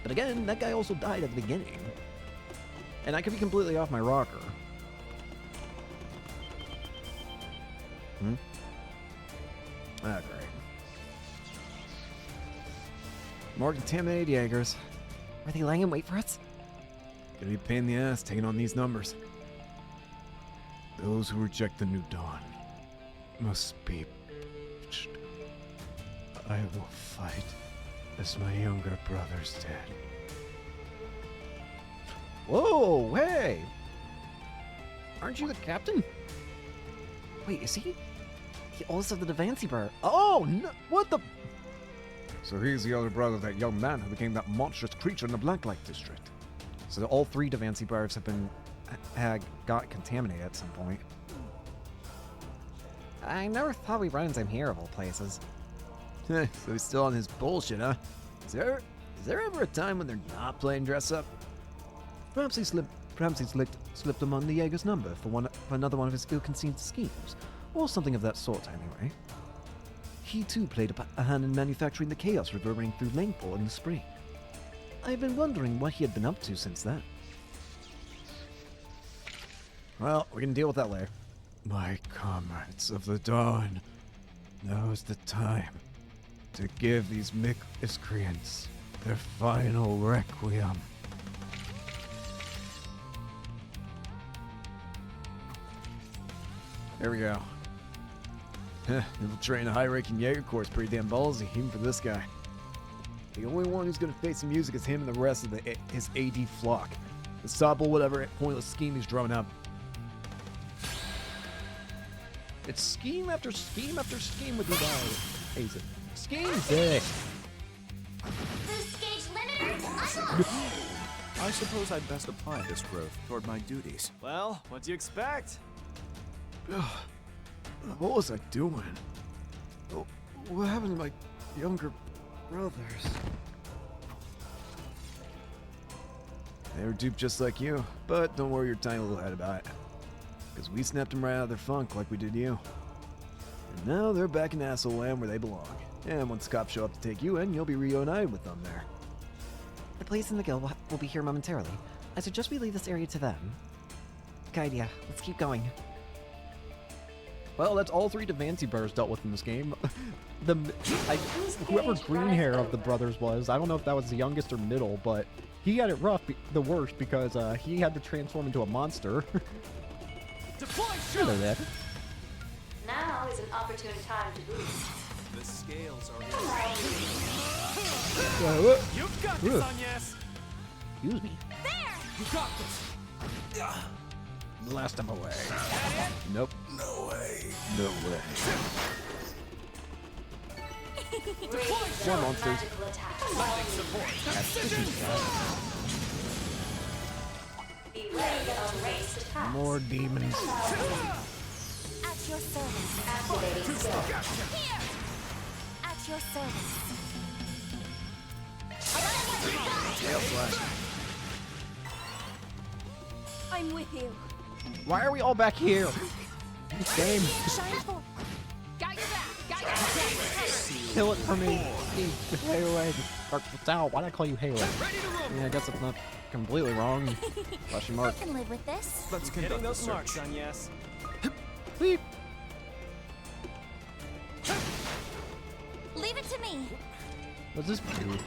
But again, that guy also died at the beginning. And I could be completely off my rocker. Ah, great. More contaminated Jaegers. Are they lying in wait for us? Gonna be a pain in the ass taking on these numbers. Those who reject the new dawn must be punished. I will fight as my younger brothers did. Whoa, hey! Aren't you the captain? Wait, is he? The oldest of the Devancy Bar. Oh, no, what the? So he's the older brother of that young man who became that monstrous creature in the Blacklight District. So all 3 Devancy bars got contaminated at some point. I never thought we run into him here of all places. So he's still on his bullshit, huh? Is there ever a time when they're not playing dress up? Perhaps he slipped him on the Jaeger's number for another one of his ill-conceived schemes, or something of that sort anyway. He too played a hand in manufacturing the chaos reverberating through Langport in the spring. I've been wondering what he had been up to since then. Well, we can deal with that later. My comrades of the dawn, now's the time to give these miscreants their final requiem. There we go. Infiltrating a high-ranking Jaeger Corps is pretty damn ballsy, even for this guy. The only one who's gonna face the music is him and the rest of his AD flock. To stopple whatever pointless scheme he's drumming up. It's scheme after scheme after scheme with you guys. Hazen. Scheme sick. Boost gauge limiter I suppose I'd best apply this growth toward my duties. Well, what do you expect? What was I doing? Oh, what happened to my younger brothers? They were duped just like you, but don't worry your tiny little head about it. Because we snapped them right out of their funk like we did you. And now they're back in asshole land where they belong. And once the cops show up to take you in, you'll be reunited with them there. The police and the guild will be here momentarily. I suggest we leave this area to them. Good idea. Let's keep going. Well, that's all 3 Devancy brothers dealt with in this game. Whoever green hair of the brothers was, I don't know if that was the youngest or middle, but he had it rough, the worst, because he had to transform into a monster. Hello there. Now is an opportune time to boost. The scales are You've got this, Agnes! Excuse me. There! You got this! Blast him away. Nope. No way. No way. More monsters. Lightning support. Beware of ranged attacks. More demons. At your service. Activating skill. Here! At your service. Tail slash. I'm with you. Why are we all back here? This game. Shine full. Got your back. Got your back. Kill it for me. Halo. Or Sal, why did I call you Halo? Yeah, I guess it's not completely wrong. Question mark. I can live with this. Let's Hitting conduct the those marks, search. Agnes. Beep. Leave it to me. What's this do?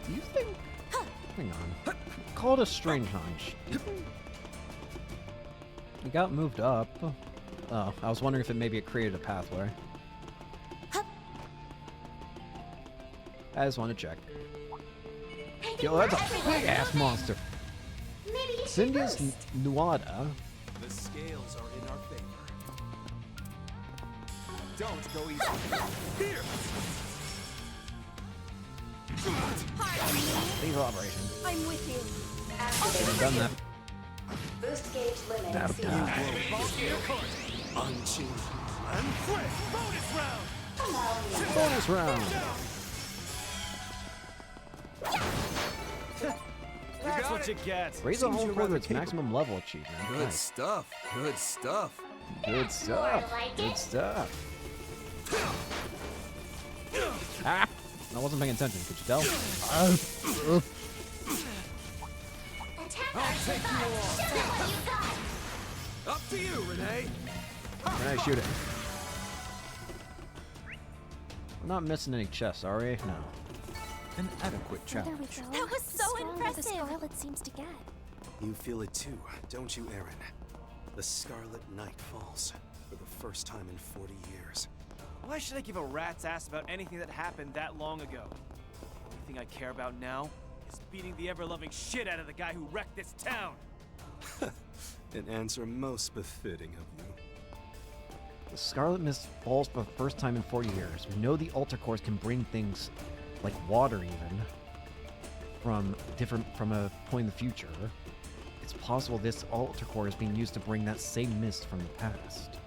Do you think... Hang on. Call it a strange hunch. It got moved up. Oh, I was wondering if maybe it created a pathway. I just want to check. Yo, that's a big-ass monster. Cindy's Nuada. The scales are in our favor. Don't go easy. Here! Lethal operation. I'm with you. I've done that. Boost gauge limit. That'll exceeded. die. Unchanged. I'm quick! Bonus round! Bonus round. That's what you get. Raise the whole for its maximum level achievement. Good Nice. stuff. Good stuff. Good stuff. Good stuff. Ah! I wasn't paying attention. Could you tell? I'll take you on. Up to you, Renee. Renee, shoot it. We're not missing any chests, are we? No. An adequate There we challenge. go. That was so impressive. The Scarlet seems to get. You feel it too, don't you, Aaron? The Scarlet Night falls for the first time in 40 years. Why should I give a rat's ass about anything that happened that long ago? The only thing I care about now is beating the ever-loving shit out of the guy who wrecked this town. An answer most befitting of you. The Scarlet Mist falls for the first time in 40 years. We know the Altar Cores can bring things like water even from a point in the future. It's possible this Altar Core is being used to bring that same mist from the past.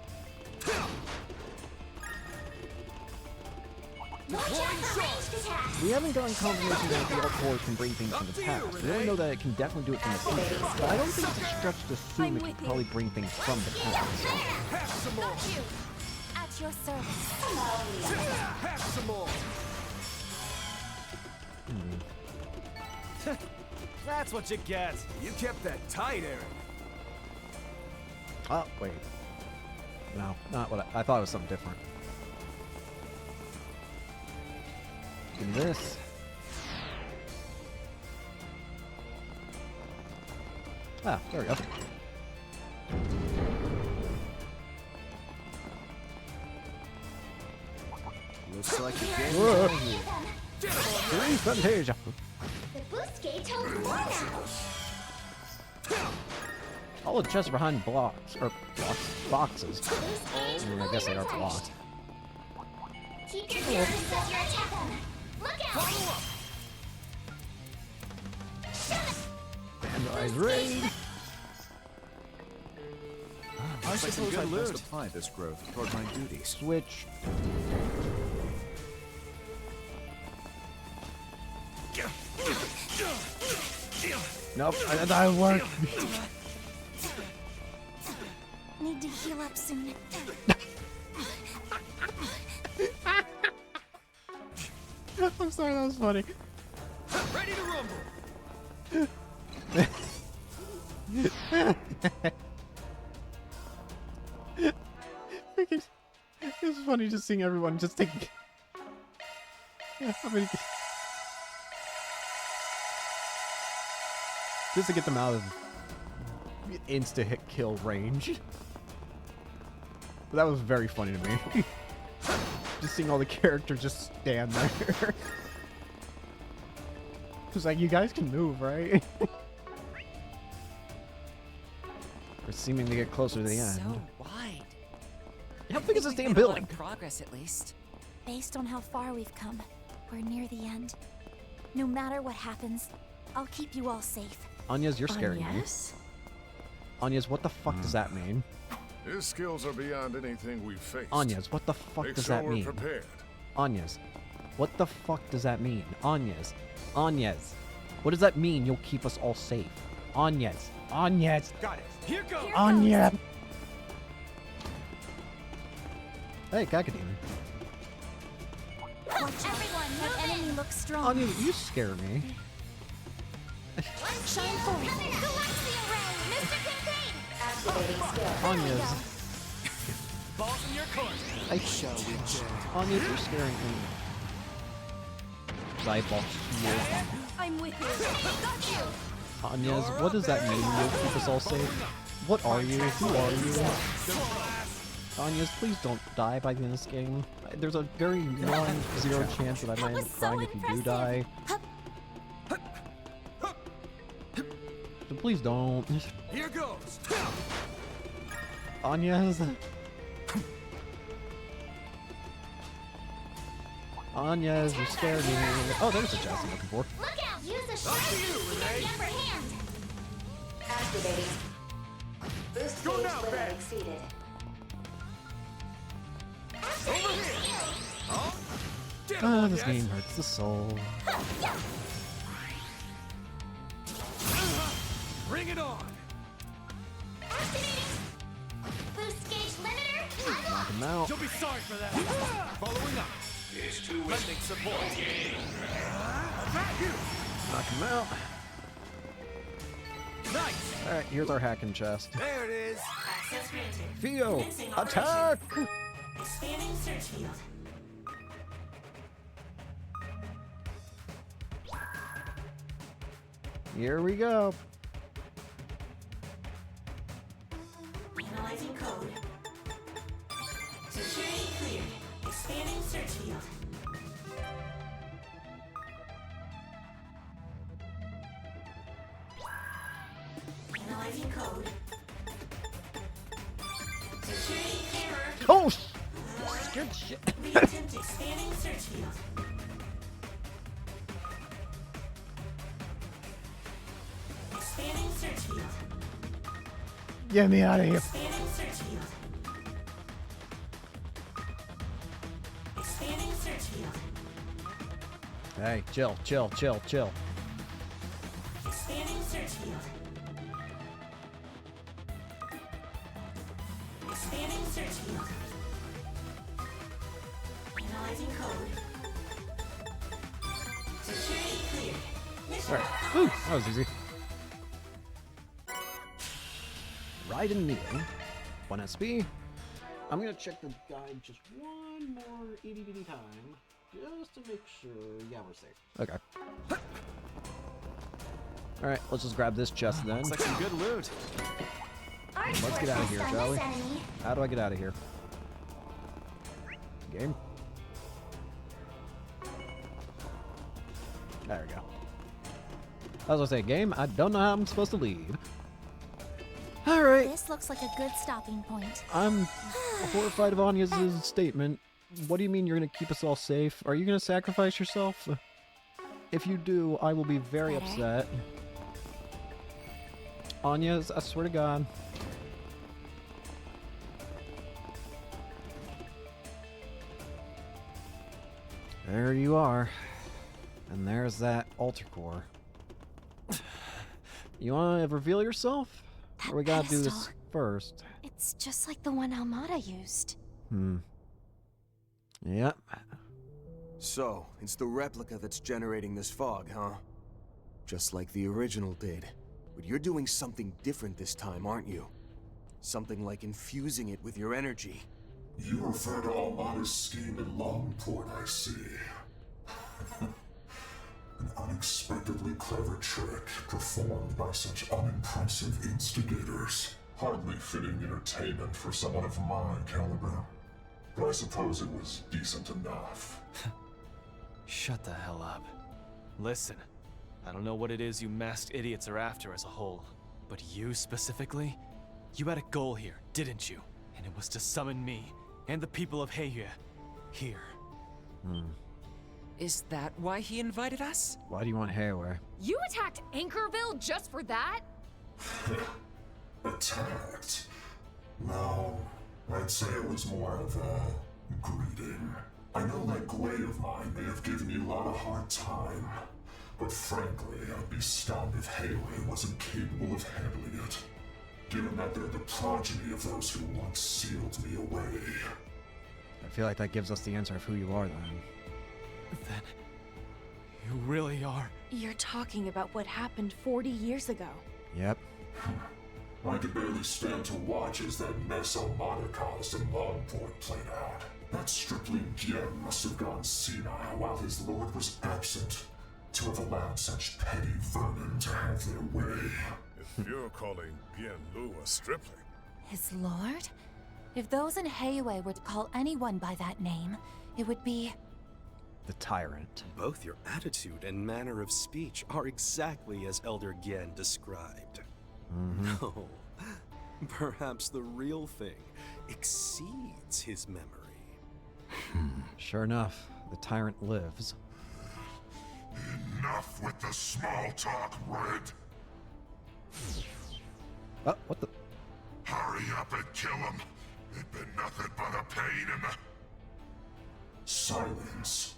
We haven't gotten confirmation that the Altar Core can bring things from the past. We only know that it can definitely do it from the future. But I don't think it's a stretch to assume it can probably bring things from the past. Got you. At your service. Have some more. That's what you get. You kept that tight, Aaron. Oh, wait. No, not what I thought it was something different. Give me this. Ah, there we go. Looks like the game Whoa. is over here. Green Fantasia. The boost gauge holds more now. All the chests are behind boxes. Boxes. I mean, I guess they are blocked. Keep your distance as you attack them. Look out! Vandalize raid. I suppose I best apply this growth toward my duties. Switch. Nope, that worked. Need to heal up soon. I'm sorry, that was funny. Ready to rumble. It's funny just seeing everyone just take. How many? Just to get them out of insta hit kill range. But that was very funny to me. Just seeing all the characters just stand there. It's like, you guys can move, right? We're seeming to get closer to the end. So wide. How big is this damn Made a lot building? of progress, at least. Based on how far we've come, we're near the end. No matter what happens, I'll keep you all safe. Anya's, you're scaring me. Yes? Anya's, what the fuck does that mean? His skills are beyond anything we've faced. Anya's, what the fuck Make does sure that we're mean? prepared. Anya's, what the fuck does that mean? Anya's, Anya's, what does that mean? You'll keep us all safe. Anya's, Anya's, Got it. Here goes. Anya. Hey, Kakadine. Everyone, that enemy looks strong. Anya, you scare me. Shine forward. Galaxia Ray, Mr. Kincaid. Activating skill. Anya's, Balls in your court. I shall we Anya's, you're scaring me. Eyeball. I'm with you. Got you. Anya's, what does that mean? You'll keep us all safe? What are you? Who are you? Anya's, please don't die by the end of this game. There's a very 1-0 chance that I might end up crying if you do die. So please don't. Here goes. Anya's. Anya's, you scared me. Oh, there's the chest I'm looking for. Look out! Use a shot to keep the upper hand. Activating. Boost gauge limit exceeded. Over here. Oh. Get him, Ah, this yes. game hurts the soul. Bring it on. Boost gauge limiter. Knock him out. You'll be sorry for that. Following up. It's too Lending support. Knock him out. Nice. Alright, here's our hacking chest. There it is. Access granted. Theo, Commencing attack! Expanding search field. Here we go. Analyzing code. Security cleared. Expanding search field. Analyzing code. Security clearer. Oh, scared shit. Reattempt expanding search field. Expanding search field. Get me out of here. Expanding search field. Expanding search field. Hey, chill, chill, chill, chill. Expanding search field. Expanding search field. Analyzing code. Security cleared. Mission Alright. Whew, that was easy. Ride and kneel. 1 SP. I'm gonna check the guide just one more itty bitty time. Just to make sure. Yeah, we're safe. Okay. Alright, let's just grab this chest then. Looks like some good loot. Let's get out of here, shall we? How do I get out of here? Game? There we go. I was gonna say, game, I don't know how I'm supposed to leave. Alright. This looks like a good stopping point. I'm horrified of Anya's statement. What do you mean you're gonna keep us all safe? Are you gonna sacrifice yourself? If you do, I will be very upset. Anya, I swear to God. There you are. And there's that altar core. You wanna reveal yourself? Or we gotta do this first? It's just like the one Almada used. Yep. So, it's the replica that's generating this fog, huh? Just like the original did. But you're doing something different this time, aren't you? Something like infusing it with your energy. You refer to Almada's scheme in Longport, I see. An unexpectedly clever trick performed by such unimpressive instigators. Hardly fitting entertainment for someone of my caliber. But I suppose it was decent enough. Shut the hell up. Listen, I don't know what it is you masked idiots are after as a whole, but you specifically, you had a goal here, didn't you? And it was to summon me and the people of Heiyue here. Is that why he invited us? Why do you want Heiyue? You attacked Anchorville just for that? Attacked? No, I'd say it was more of a greeting. I know that way of mine may have given you a lot of hard time, but frankly, I'd be stunned if Heiyue wasn't capable of handling it, given that they're the progeny of those who once sealed me away. I feel like that gives us the answer of who you are, then. Then, you really are. You're talking about what happened 40 years ago. Yep. I could barely stand to watch as that mess Almada caused in Longport played out. That stripling Gien must have gone senile while his lord was absent, to have allowed such petty vermin to have their way. If you're calling Bien Lu a stripling... His lord? If those in Heiyue were to call anyone by that name, it would be... the tyrant. Both your attitude and manner of speech are exactly as Elder Gien described. No, perhaps the real thing exceeds his memory. Sure enough, the tyrant lives. Enough with the small talk, Red. Oh, what the? Hurry up and kill him. It'd been nothing but a pain in the... Silence.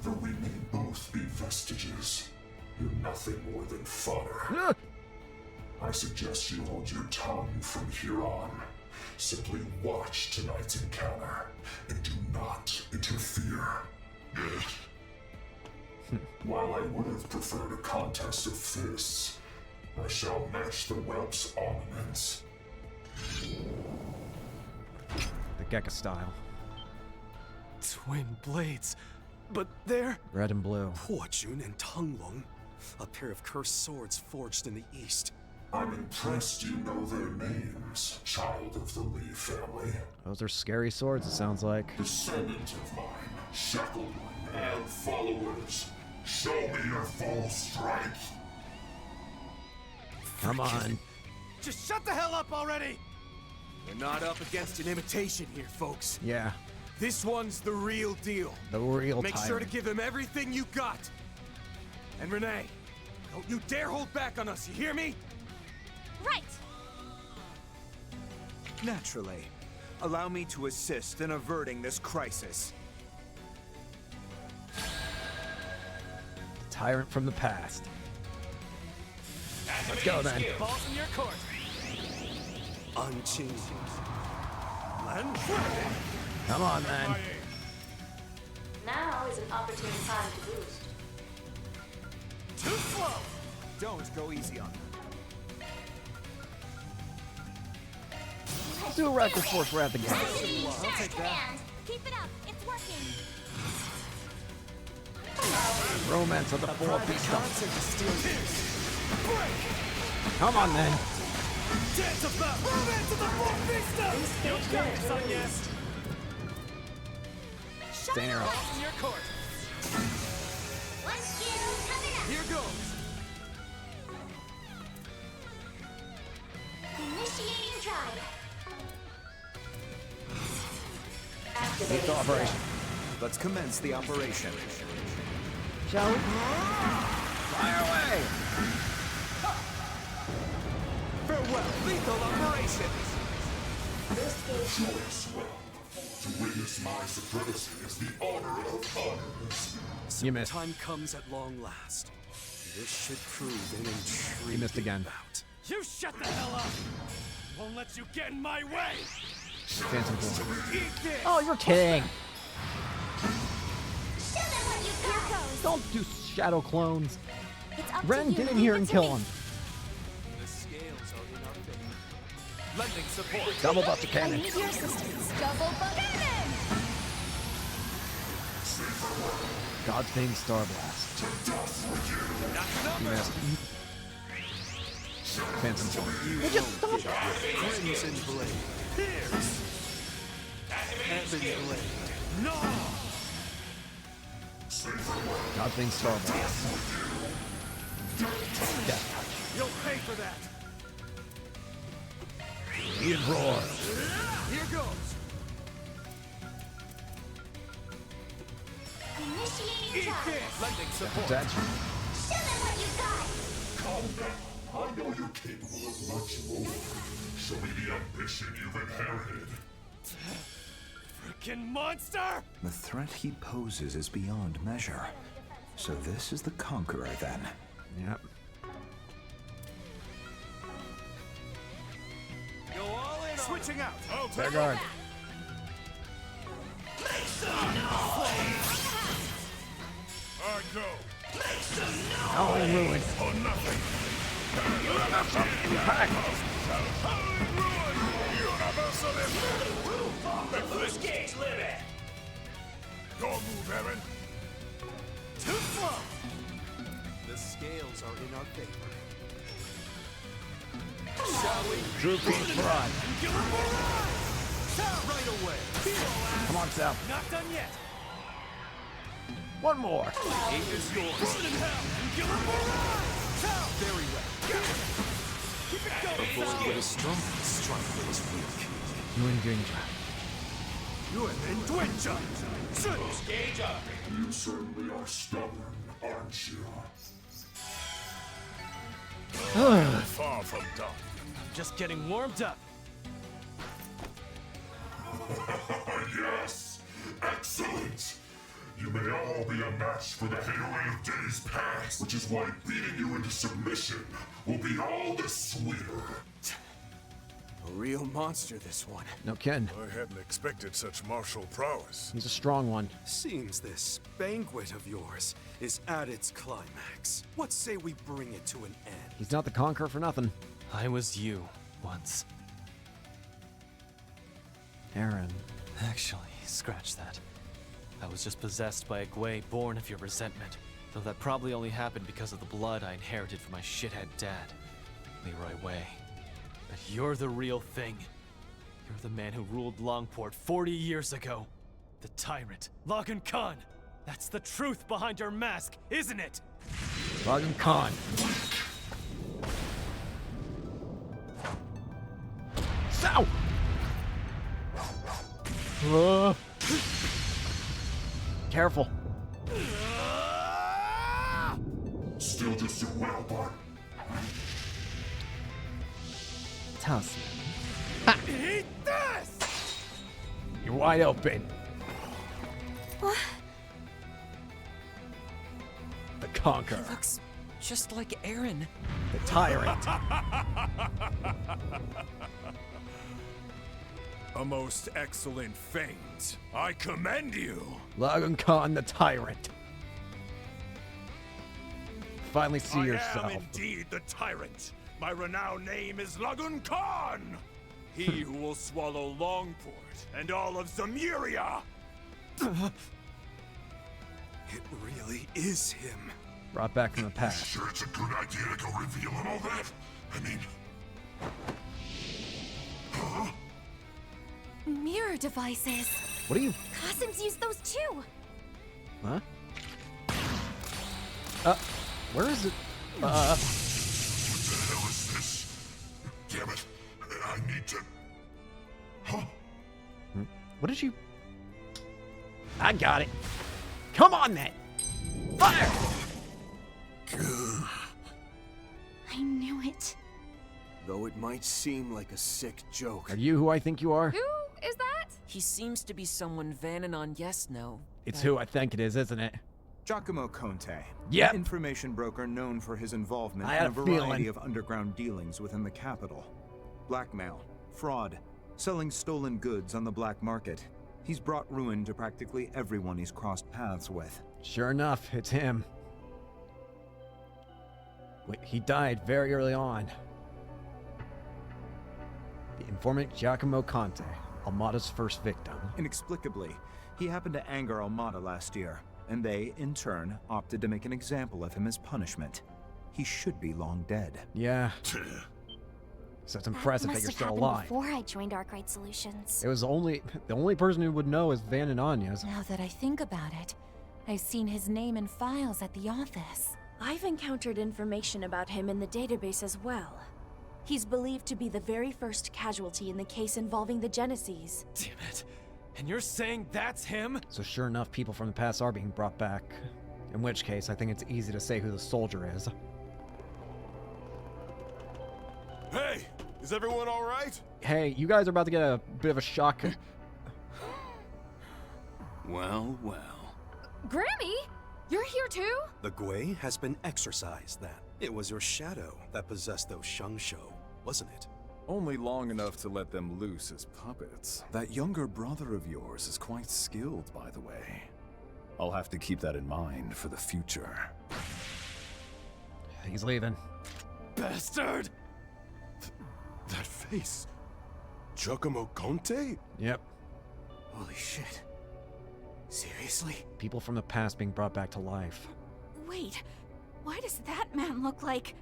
Though we may both be vestiges, you're nothing more than fodder. I suggest you hold your tongue from here on. Simply watch tonight's encounter, and do not interfere. While I would have preferred a contest of fists, I shall match the whelp's ornaments. The Gekka style. Twin blades. But they're... red and blue. Huojun and Tanglong. A pair of cursed swords forged in the east. I'm impressed you know their names, child of the Lee family. Those are scary swords, it sounds like. Descendant of mine, shackled one, and followers. Show me your full strength. Come on. Just shut the hell up already! We're not up against an imitation here, folks. Yeah. This one's the real deal. The real Make tyrant. sure to give him everything you got. And Renee, don't you dare hold back on us, you hear me? Right! Naturally. Allow me to assist in averting this crisis. The tyrant from the past. Let's go then. Balls in your court. Unchanging. Come on, man. Now is an opportune time to boost. Too slow! Don't go easy on them. Let's do a record force right at the gate. I'll take that. Keep it up. It's working. Romance of the four beasts. Come on, then. Dance of the romance of the four beasts! You got it, Sonya. Stand her up. Balls in your court. Here goes. Initiating drive. Lead to operation. Let's commence the operation. Shall we? Fire away! Farewell, lethal operations! Boost gauge. Choice well. To witness my supremacy is the honor of honors. You missed. Time comes at long last. This should prove an intriguing You missed again. bout. You shut the hell up! Won't let you get in my way! Phantom form. Eat this! Oh, you're kidding! Show them what you got. Don't do shadow clones. It's up Ren, to you. get in Leave here it and to kill me. him. The scales are in our favor. Lending support. Double buster I cannon. need your assistance. Double butt cannon! God's Star Blast. You missed. Phantom form. You Would you won't stop? get your Crimson Blade. Here's Ebon Blade. No! God's Star Blast. Death. You'll pay for that! Ian roar. Here goes! Initiating Eat drive. this! Lending support. Protection. Show them what you got. Calm down. I know you're capable of much more. Show me the ambition you've inherited. Frickin' monster! The threat he poses is beyond measure. So this is the Conqueror, then. Yep. Go all in. Switching out. Fair guard. I go. All in ruin. For nothing. Push gauge limit. Go move, Aaron. Too slow. The scales are in our favor. Shall we? Drooping fraud. Right away. Come on, Sal. Not done yet. One more. Eight is yours. Burn in hell. Very well. Keep it going. Avoid what is strong, strike what is weak. You and Danger. You and then Twinja. Gauge up. You certainly are stubborn, aren't you? Far from done. I'm just getting warmed up. Yes! Excellent! You may all be a match for the heroine of days past, which is why beating you into submission will be all the sweeter. A real monster, this one. No kidding. I hadn't expected such martial prowess. He's a strong one. Seems this banquet of yours is at its climax. What say we bring it to an end? He's not the Conqueror for nothing. I was you once. Aaron. Actually, scratch that. I was just possessed by a Gwei born of your resentment. Though that probably only happened because of the blood I inherited from my shithead dad, Leroy Wei. But you're the real thing. You're the man who ruled Longport 40 years ago. The tyrant, Logan Khan. That's the truth behind your mask, isn't it? Logan Khan. Sow! Careful. Still just do well, Bart. Toss. Eat this! You're wide open. What? The Conqueror. Looks just like Aaron. The Tyrant. A most excellent feint. I commend you. Logan Khan, the Tyrant. Finally see I yourself. am indeed the tyrant. My renowned name is Lagun Khan. He who will swallow Longport and all of Zemuria. It really is him. Brought back from the past. Sure it's a good idea to go revealing all that? I mean... Huh? Mirror devices. What are you? Cousins use those too. Huh? Where is it? What the hell is this? Damn it. I need to... Huh? What did you... I got it. Come on, then. Fire! I knew it. Though it might seem like a sick joke. Are you who I think you are? Who is that? He seems to be someone Vannon on Yes No. It's who I think it is, isn't it? Giacomo Conte. Yep. Information broker known for his involvement I in had a a variety feeling. of underground dealings within the capital. Blackmail, fraud, selling stolen goods on the black market. He's brought ruin to practically everyone he's crossed paths with. Sure enough, it's him. Wait, he died very early on. The informant Giacomo Conte, Almada's first victim. Inexplicably, he happened to anger Almada last year, and they, in turn, opted to make an example of him as punishment. He should be long dead. Yeah. So it's impressive that must you're have still happened alive. before I joined Arkwright Solutions. It was the only person who would know is Van and Anya's. Now that I think about it, I've seen his name in files at the office. I've encountered information about him in the database as well. He's believed to be the very first casualty in the case involving the Genesees. Damn it. And you're saying that's him? So sure enough, people from the past are being brought back. In which case, I think it's easy to say who the soldier is. Hey, is everyone all right? Hey, you guys are about to get a bit of a shock. Well, well. Grammy? You're here too? The Gui has been exorcised, then. It was your shadow that possessed those Shungsho, wasn't it? Only long enough to let them loose as puppets. That younger brother of yours is quite skilled, by the way. I'll have to keep that in mind for the future. He's leaving. Bastard! That face. Giacomo Conte? Yep. Holy shit. Seriously? People from the past being brought back to life. Wait, why does that man look like...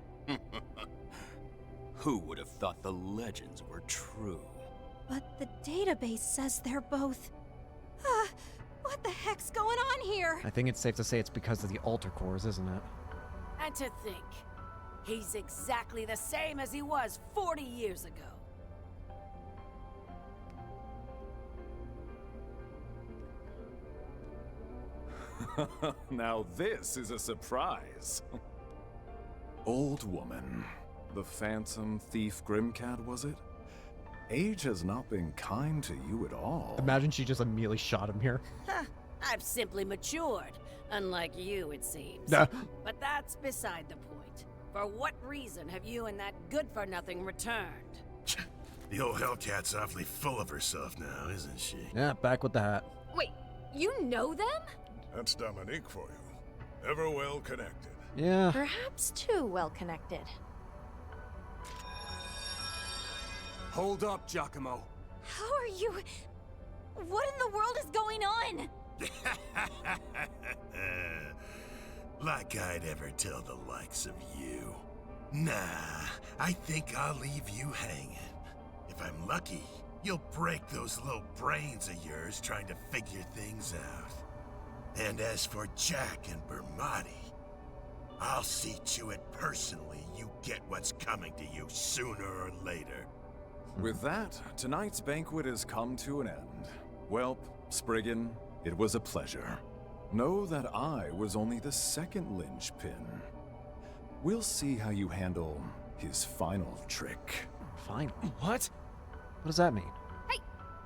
Who would have thought the legends were true? But the database says they're both... what the heck's going on here? I think it's safe to say it's because of the altar cores, isn't it? And to think, he's exactly the same as he was 40 years ago. Now this is a surprise. Old woman. The phantom thief Grimcat, was it? Age has not been kind to you at all. Imagine she just immediately shot him here. I've simply matured, unlike you, it seems. Nah. But that's beside the point. For what reason have you and that good-for-nothing returned? The old Hellcat's awfully full of herself now, isn't she? Yeah, back with the hat. Wait, you know them? That's Dominique for you. Ever well connected. Yeah. Perhaps too well connected. Hold up, Giacomo. How are you... What in the world is going on? Like I'd ever tell the likes of you. Nah, I think I'll leave you hanging. If I'm lucky, you'll break those little brains of yours trying to figure things out. And as for Jack and Bermati, I'll see to it personally you get what's coming to you sooner or later. With that, tonight's banquet has come to an end. Welp, Spriggan, it was a pleasure. Know that I was only the second linchpin. We'll see how you handle his final trick. Final? What? What does that mean? Hey,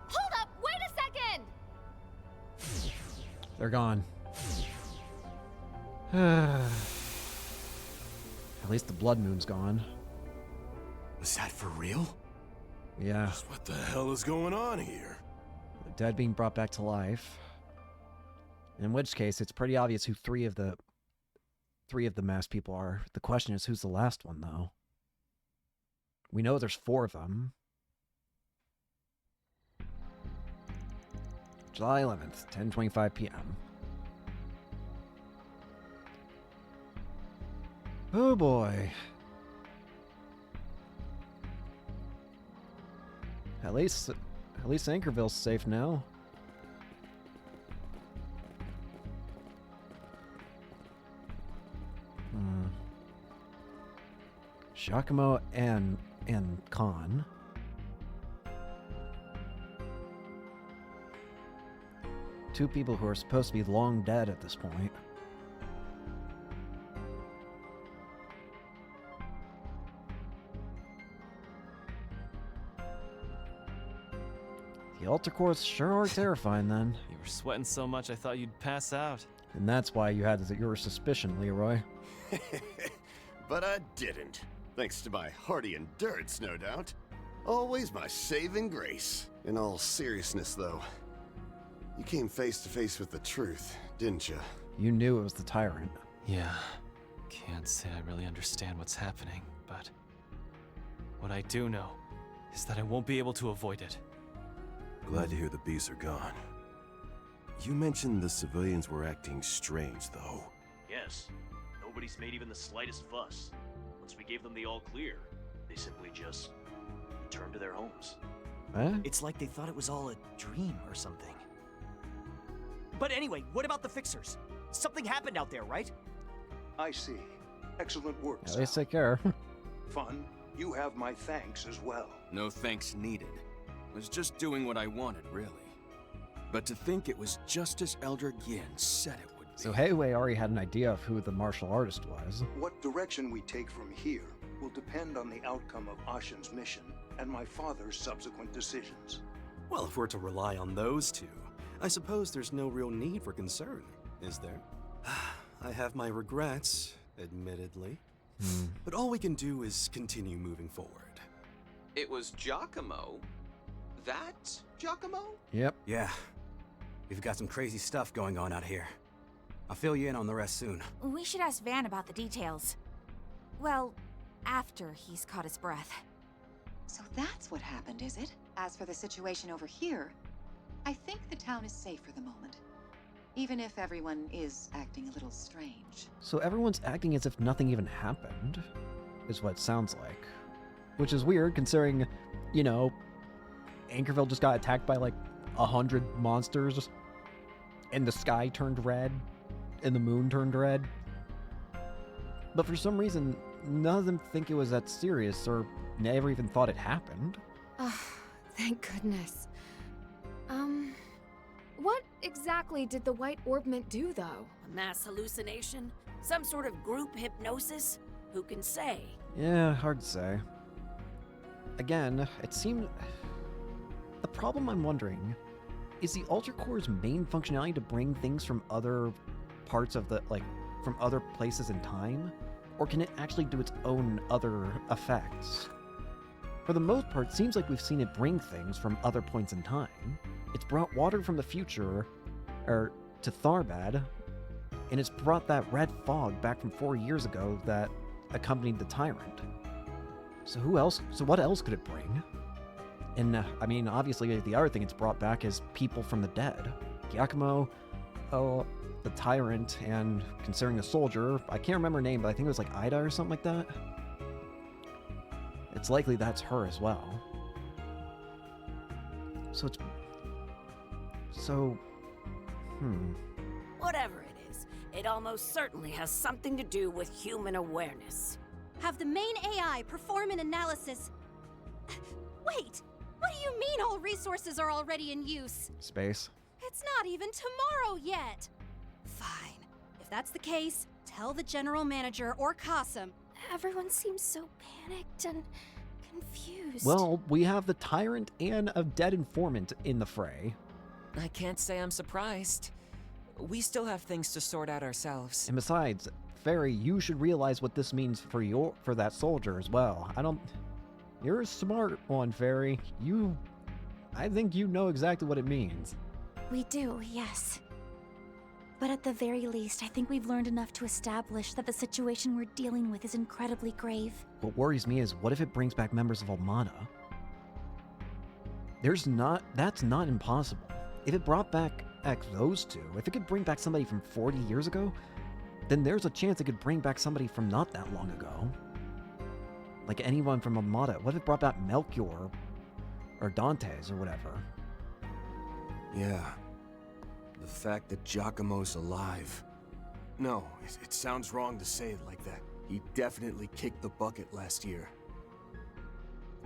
hold up! Wait a second! They're gone. At least the blood moon's gone. Was that for real? Yeah. What the hell is going on here? The dead being brought back to life. In which case, it's pretty obvious who three of the masked people are. The question is, who's the last one, though? We know there's 4 of them. July 11th, 10:25 p.m. Oh boy. At least Anchorville's safe now. Giacomo and Khan. Two people who are supposed to be long dead at this point. The altar cores sure are terrifying then. You were sweating so much I thought you'd pass out. And that's why you had your suspicion, Leroy. But I didn't. Thanks to my hardy endurance, no doubt. Always my saving grace. In all seriousness, though, you came face to face with the truth, didn't you? You knew it was the tyrant. Yeah. Can't say I really understand what's happening, but what I do know is that I won't be able to avoid it. Glad to hear the beasts are gone. You mentioned the civilians were acting strange, though. Yes. Nobody's made even the slightest fuss. Once we gave them the all clear, they simply just returned to their homes. Eh? It's like they thought it was all a dream or something. But anyway, what about the fixers? Something happened out there, right? I see. Excellent work, At least take care. Fun, you have my thanks as well. No thanks needed. I was just doing what I wanted, really. But to think it was just as Elder Yin said it would be. So Heiwei already had an idea of who the martial artist was. What direction we take from here will depend on the outcome of Ashen's mission and my father's subsequent decisions. Well, if we're to rely on those two, I suppose there's no real need for concern, is there? I have my regrets, admittedly. But all we can do is continue moving forward. It was Giacomo? That Giacomo? Yep. Yeah. We've got some crazy stuff going on out here. I'll fill you in on the rest soon. We should ask Van about the details. Well, after he's caught his breath. So that's what happened, is it? As for the situation over here, I think the town is safe for the moment. Even if everyone is acting a little strange. So everyone's acting as if nothing even happened, is what it sounds like. Which is weird, considering, you know, Anchorville just got attacked by like 100 monsters, and the sky turned red, and the moon turned red. But for some reason, none of them think it was that serious, or never even thought it happened. Oh, thank goodness. What exactly did the white orbment do, though? A mass hallucination? Some sort of group hypnosis? Who can say? Yeah, hard to say. Again, it seemed... The problem I'm wondering, is the Altar Core's main functionality to bring things from other parts of the, like, from other places in time? Or can it actually do its own other effects? For the most part, it seems like we've seen it bring things from other points in time. It's brought water from the future, to Tharbad, and it's brought that red fog back from 4 years ago that accompanied the Tyrant. So what else could it bring? And, I mean, obviously the other thing it's brought back is people from the dead. Giacomo, the Tyrant, and considering a soldier, I can't remember her name, but I think it was like Ida or something like that. It's likely that's her as well. Whatever it is, it almost certainly has something to do with human awareness. Have the main AI perform an analysis. Wait, what do you mean all resources are already in use? Space. It's not even tomorrow yet. Fine. If that's the case, tell the general manager or Qasim. Everyone seems so panicked and confused. Well, we have the Tyrant and a dead informant in the fray. I can't say I'm surprised. We still have things to sort out ourselves. And besides, Fairy, you should realize what this means for that soldier as well. You're a smart one, Fairy. I think you know exactly what it means. We do, yes. But at the very least, I think we've learned enough to establish that the situation we're dealing with is incredibly grave. What worries me is, what if it brings back members of Almada? That's not impossible. If it brought back those two, if it could bring back somebody from 40 years ago, then there's a chance it could bring back somebody from not that long ago. Like anyone from Almada. What if it brought back Melchior? Or Dantes, or whatever? Yeah. The fact that Giacomo's alive. No, it sounds wrong to say it like that. He definitely kicked the bucket last year.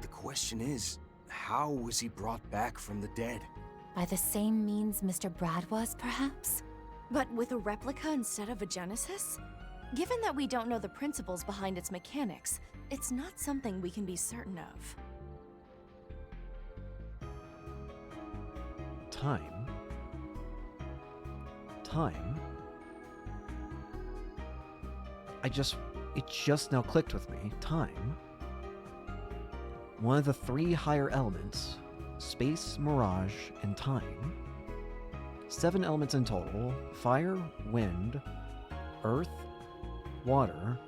The question is, how was he brought back from the dead? By the same means Mr. Brad was, perhaps? But with a replica instead of a Genesis? Given that we don't know the principles behind its mechanics, it's not something we can be certain of. Time. It just now clicked with me. Time. One of the 3 higher elements: space, mirage, and time. 7 elements in total: fire, wind, earth, water,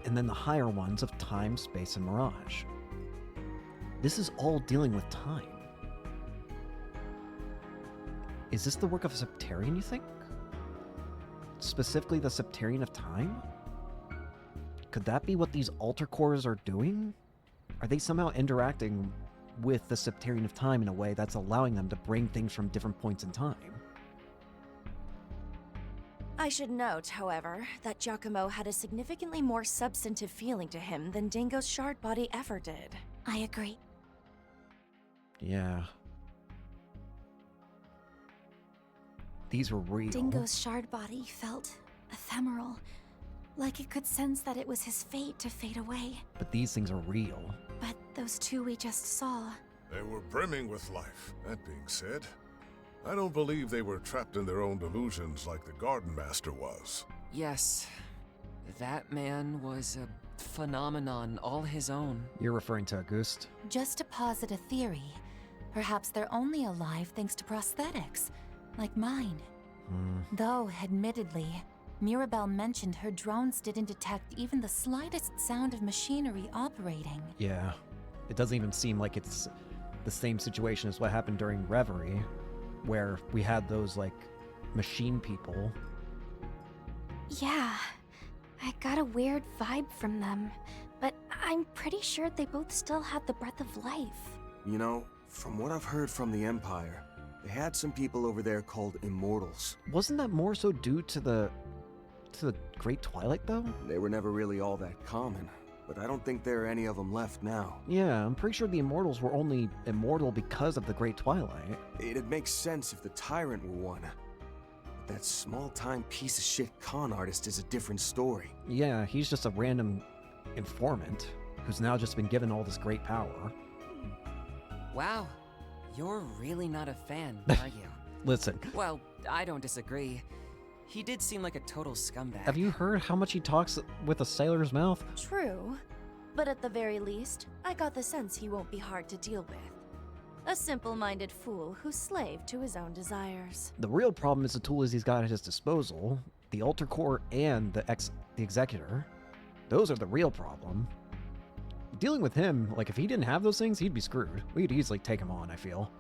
and then the higher ones of time, space, and mirage. This is all dealing with time. Is this the work of a Septarian, you think? Specifically the Septarian of time? Could that be what these altar cores are doing? Are they somehow interacting with the Septarian of time in a way that's allowing them to bring things from different points in time? I should note, however, that Giacomo had a significantly more substantive feeling to him than Dingo's shard body ever did. I agree. Yeah. These were real. Dingo's shard body felt ephemeral, like it could sense that it was his fate to fade away. But these things are real. But those 2 we just saw... They were brimming with life. That being said, I don't believe they were trapped in their own delusions like the Garden Master was. Yes. That man was a phenomenon all his own. You're referring to Auguste? Just to posit a theory, perhaps they're only alive thanks to prosthetics, like mine. Though, admittedly, Mirabelle mentioned her drones didn't detect even the slightest sound of machinery operating. Yeah. It doesn't even seem like it's the same situation as what happened during Reverie, where we had those, like, machine people. Yeah. I got a weird vibe from them, but I'm pretty sure they both still had the breath of life. You know, from what I've heard from the Empire, they had some people over there called Immortals. Wasn't that more so due to the Great Twilight, though? They were never really all that common, but I don't think there are any of them left now. Yeah, I'm pretty sure the Immortals were only immortal because of the Great Twilight. It'd make sense if the Tyrant were one. But that small-time piece of shit con artist is a different story. Yeah, he's just a random informant who's now just been given all this great power. Wow. You're really not a fan, are you? Listen. Well, I don't disagree. He did seem like a total scumbag. Have you heard how much he talks with a sailor's mouth? True. But at the very least, I got the sense he won't be hard to deal with. A simple-minded fool who's slave to his own desires. The real problem is the tools he's got at his disposal. The Altar Core and the Executor. Those are the real problem. Dealing with him, like, if he didn't have those things, he'd be screwed. We could easily take him on, I feel.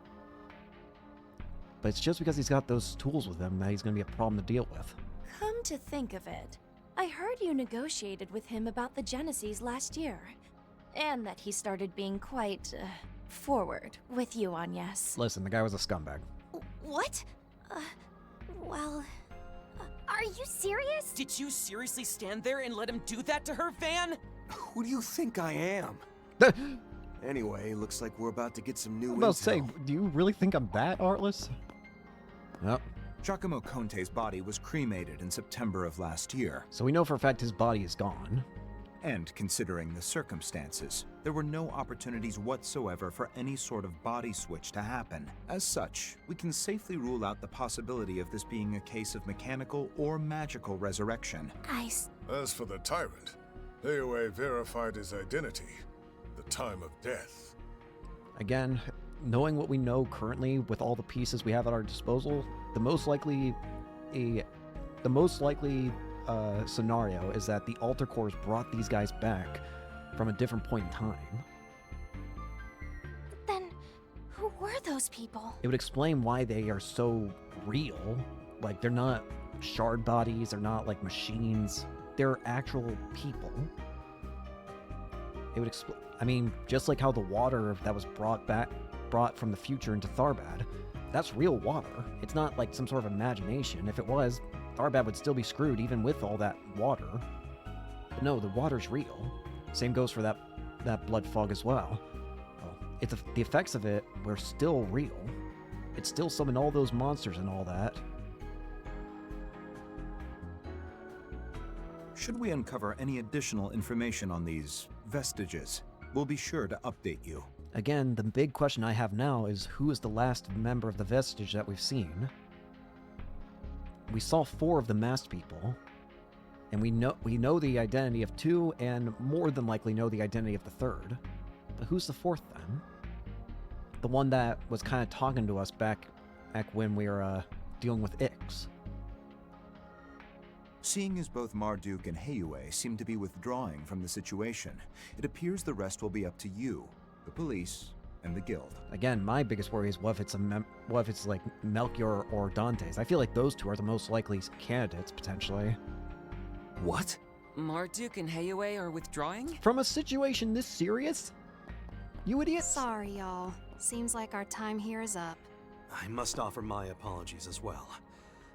But it's just because he's got those tools with him that he's going to be a problem to deal with. Come to think of it, I heard you negotiated with him about the Genesis last year. And that he started being quite, forward with you, Agnes. Listen, the guy was a scumbag. What? Well... are you serious? Did you seriously stand there and let him do that to her, Van? Who do you think I am? Anyway, looks like we're about to get some new I'm about intel. to say, do you really think I'm that artless? Yep. Giacomo Conte's body was cremated in September of last year. So we know for a fact his body is gone. And considering the circumstances, there were no opportunities whatsoever for any sort of body switch to happen. As such, we can safely rule out the possibility of this being a case of mechanical or magical resurrection. As for the Tyrant, AOA verified his identity, the time of death. Again, knowing what we know currently with all the pieces we have at our disposal, the most likely scenario is that the Altar Cores brought these guys back from a different point in time. Then, who were those people? It would explain why they are so real. Like, they're not shard bodies, they're not like machines, they're actual people. It would explain, I mean, just like how the water that was brought from the future into Tharbad, that's real water. It's not like some sort of imagination. If it was, Tharbad would still be screwed even with all that water. But no, the water's real. Same goes for that blood fog as well. The effects of it were still real. It still summoned all those monsters and all that. Should we uncover any additional information on these vestiges, we'll be sure to update you. Again, the big question I have now is who is the last member of the vestige that we've seen? We saw 4 of the masked people, and we know the identity of 2, and more than likely know the identity of the 3rd. But who's the 4th then? The one that was kind of talking to us back when we were dealing with Ix. Seeing as both Marduk and Heiyue seem to be withdrawing from the situation, it appears the rest will be up to you, the police, and the guild. Again, my biggest worry is what if it's like Melchior or Dante's? I feel like those 2 are the most likely candidates, potentially. What? Marduk and Heiyue are withdrawing? From a situation this serious? You idiots? Sorry, y'all. Seems like our time here is up. I must offer my apologies as well.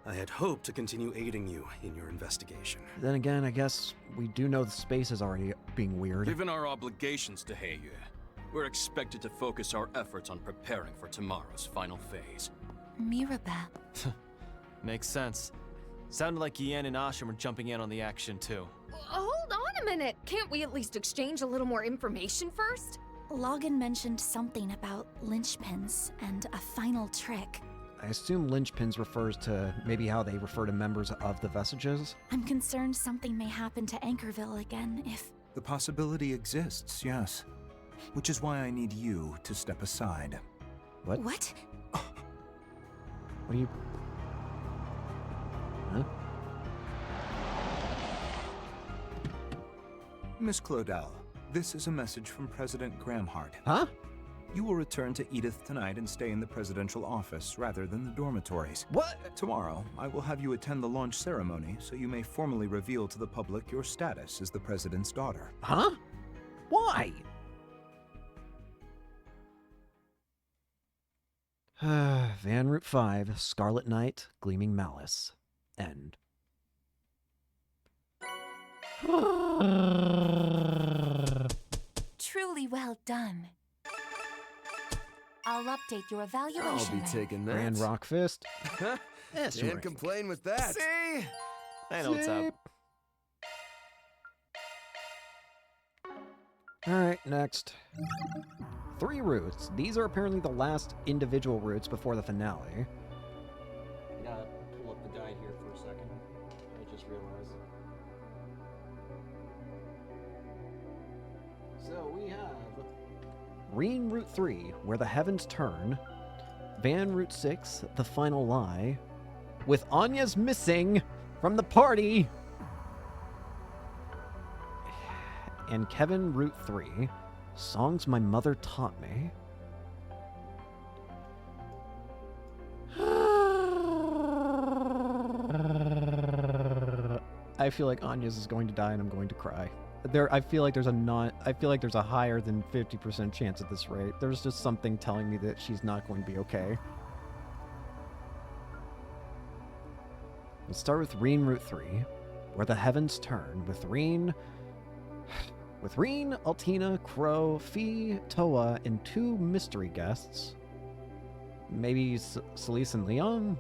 I had hoped to continue aiding you in your investigation. Then again, I guess we do know the space is already being weird. Given our obligations to Heiyue, we're expected to focus our efforts on preparing for tomorrow's final phase. Mirabelle. Makes sense. Sounded like Yen and Ashen were jumping in on the action too. Hold on a minute. Can't we at least exchange a little more information first? Logan mentioned something about linchpins and a final trick. I assume linchpins refers to maybe how they refer to members of the vestiges. I'm concerned something may happen to Anchorville again if... The possibility exists, yes. Which is why I need you to step aside. What? What? What are you... Huh? Miss Claudel, this is a message from President Gramhart. Huh? You will return to Edith tonight and stay in the presidential office rather than the dormitories. What? Tomorrow, I will have you attend the launch ceremony so you may formally reveal to the public your status as the president's daughter. Huh? Why? Van Route 5, Scarlet Knight, Gleaming Malice. End. Truly well done. I'll update your evaluation. I'll be taking that. Grand Rock Fist. That's Can't right. complain with that. See? I know what's up. Alright, next. 3 routes. These are apparently the last individual routes before the finale. I gotta pull up the guide here for a second. I just realized. So we have Reen Route 3, Where the Heavens Turn. Van Route 6, The Final Lie. With Anya's missing from the party. And Kevin Route 3, Songs My Mother Taught Me. I feel like Anya's is going to die and I'm going to cry. I feel like there's a higher than 50% chance at this rate. There's just something telling me that she's not going to be okay. Let's start with Reen Route 3, Where the Heavens Turn, with Reen, Altina, Crow, Fee, Toa, and 2 mystery guests. Maybe Celise and Leon?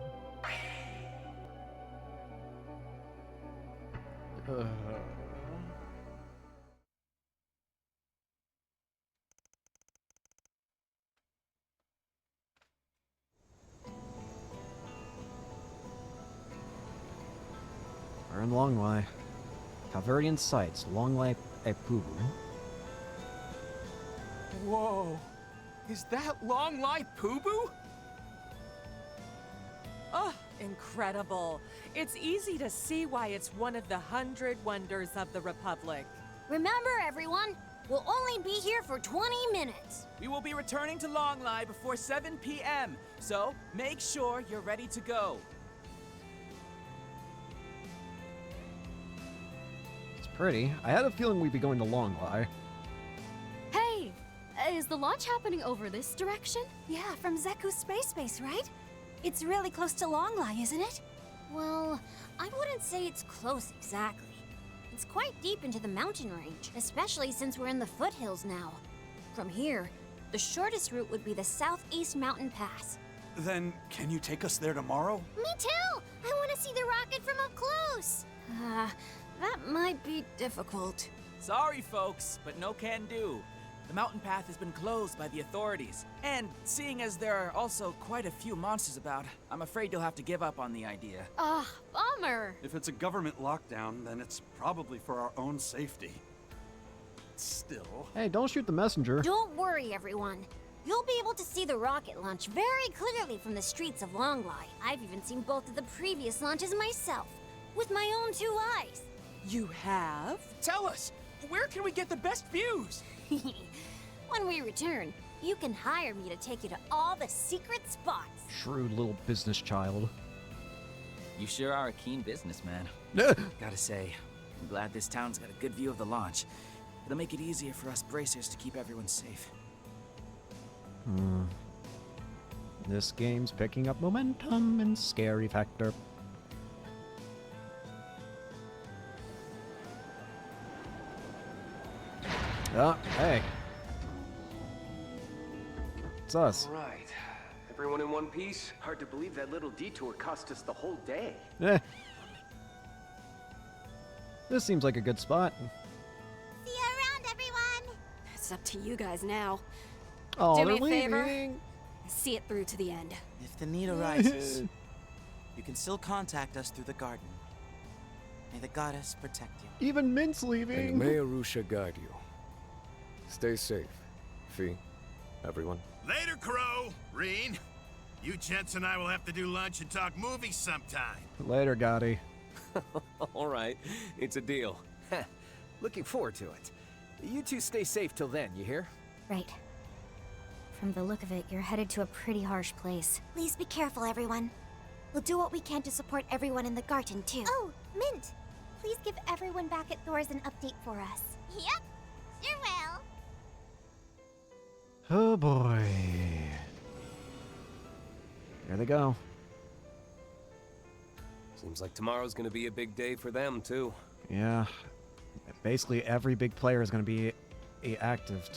We're in Longlai. Calvarian Sights, Longlai Epubu. Whoa! Is that Long Lai Poo-Boo? Oh, incredible. It's easy to see why it's one of the 100 wonders of the Republic. Remember, everyone, we'll only be here for 20 minutes. We will be returning to Longlai before 7 p.m., so make sure you're ready to go. It's pretty. I had a feeling we'd be going to Longlai. Hey, is the launch happening over this direction? Yeah, from Zeku's space base, right? It's really close to Longlai, isn't it? Well, I wouldn't say it's close exactly. It's quite deep into the mountain range, especially since we're in the foothills now. From here, the shortest route would be the Southeast Mountain Pass. Then, can you take us there tomorrow? Me too! I want to see the rocket from up close! That might be difficult. Sorry, folks, but no can do. The mountain path has been closed by the authorities. And seeing as there are also quite a few monsters about, I'm afraid you'll have to give up on the idea. Bummer. If it's a government lockdown, then it's probably for our own safety. Still. Hey, don't shoot the messenger. Don't worry, everyone. You'll be able to see the rocket launch very clearly from the streets of Longlai. I've even seen both of the previous launches myself, with my own 2 eyes. You have? Tell us! Where can we get the best views? When we return, you can hire me to take you to all the secret spots. Shrewd little business child. You sure are a keen businessman. Gotta say, I'm glad this town's got a good view of the launch. It'll make it easier for us bracers to keep everyone safe. This game's picking up momentum and scary factor. Oh, hey. It's us. All right. Everyone in one piece? Hard to believe that little detour cost us the whole day. This seems like a good spot. See you around, everyone! It's up to you guys now. Oh, Do they're me a favor. leaving. See it through to the end. If the need arises, you can still contact us through the garden. May the goddess protect you. Even Mint's leaving. And may Arusha guide you. Stay safe, Fee, everyone. Later, Crow, Reen. You gents and I will have to do lunch and talk movies sometime. Later, Gotti. All right, it's a deal. Looking forward to it. You two stay safe till then, you hear? Right. From the look of it, you're headed to a pretty harsh place. Please be careful, everyone. We'll do what we can to support everyone in the garden, too. Oh, Mint! Please give everyone back at Thor's an update for us. Yep, sure will. Oh boy. Here they go. Seems like tomorrow's gonna be a big day for them, too. Yeah. Basically, every big player is going to be active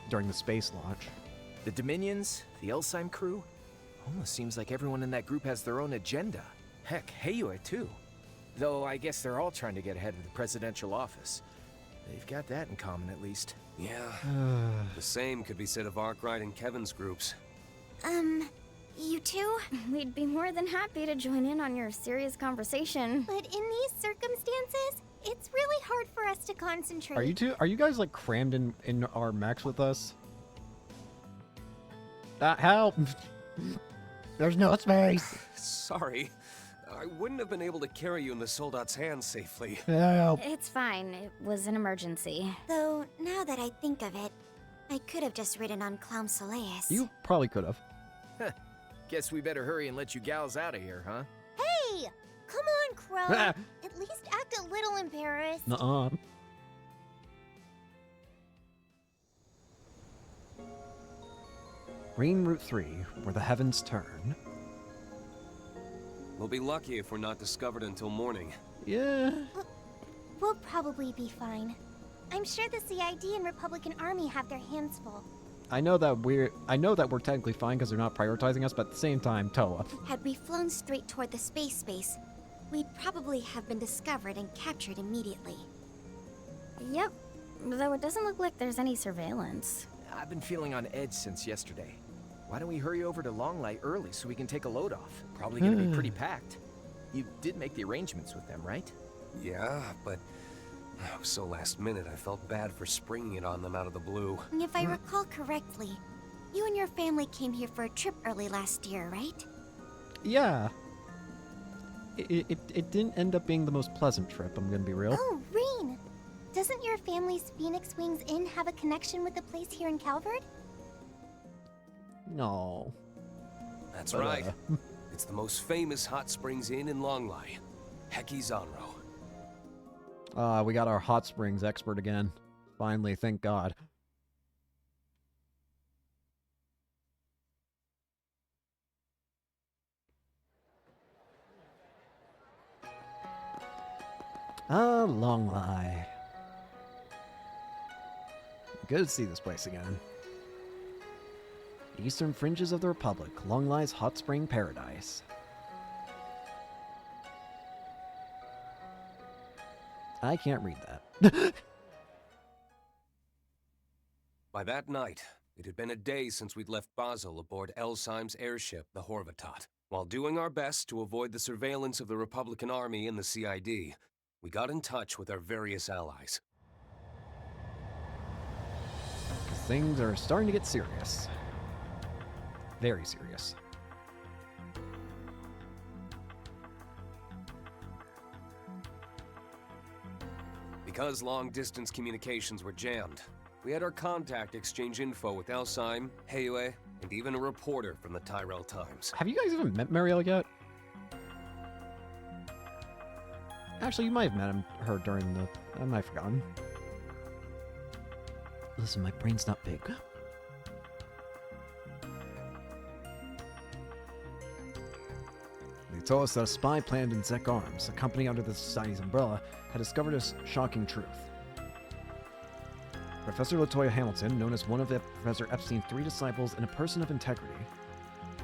during the space launch. The Dominions, the Elsheim crew? Almost seems like everyone in that group has their own agenda. Heck, Heiyue too. Though I guess they're all trying to get ahead of the presidential office. They've got that in common, at least. Yeah. The same could be said of Arkwright and Kevin's groups. You two? We'd be more than happy to join in on your serious conversation. But in these circumstances, it's really hard for us to concentrate. Are you guys like crammed in our mechs with us? Help! There's no space. Sorry. I wouldn't have been able to carry you in the soldat's hands safely. Help. It's fine. It was an emergency. Though, now that I think of it, I could have just ridden on Clown Soleus. You probably could have. Guess we better hurry and let you gals out of here, huh? Hey! Come on, Crow. At least act a little embarrassed. Nuh-uh. Green Route 3, where the heavens turn. We'll be lucky if we're not discovered until morning. Yeah. We'll probably be fine. I'm sure the CID and Republican Army have their hands full. I know that we're technically fine because they're not prioritizing us, but at the same time, Toa. Had we flown straight toward the space base, we'd probably have been discovered and captured immediately. Yep, though it doesn't look like there's any surveillance. I've been feeling on edge since yesterday. Why don't we hurry over to Longlight early so we can take a load off? Probably gonna be pretty packed. You did make the arrangements with them, right? Yeah, but it was so last minute I felt bad for springing it on them out of the blue. If I recall correctly, you and your family came here for a trip early last year, right? Yeah. It didn't end up being the most pleasant trip, I'm gonna be real. Oh, Reen! Doesn't your family's Phoenix Wings Inn have a connection with the place here in Calvert? No. That's right. It's the most famous hot springs inn in Longlai. Heki Zanro. We got our hot springs expert again. Finally, thank God. Ah, Long Lie. Good to see this place again. Eastern fringes of the Republic, Long Lie's hot spring paradise. I can't read that. By that night, it had been a day since we'd left Basel aboard Elsheim's airship, the Horvatot. While doing our best to avoid the surveillance of the Republican Army and the CID, we got in touch with our various allies. Things are starting to get serious. Very serious. Because long-distance communications were jammed, we had our contact exchange info with Elsheim, Heue, and even a reporter from the Tyrell Times. Have you guys even met Mariel yet? Actually, you might have met her during the... I might have forgotten. Listen, my brain's not big. They told us that a spy planned in Zek Arms, a company under the Society's umbrella, had discovered a shocking truth. Professor Latoya Hamilton, known as one of Professor Epstein's 3 disciples and a person of integrity,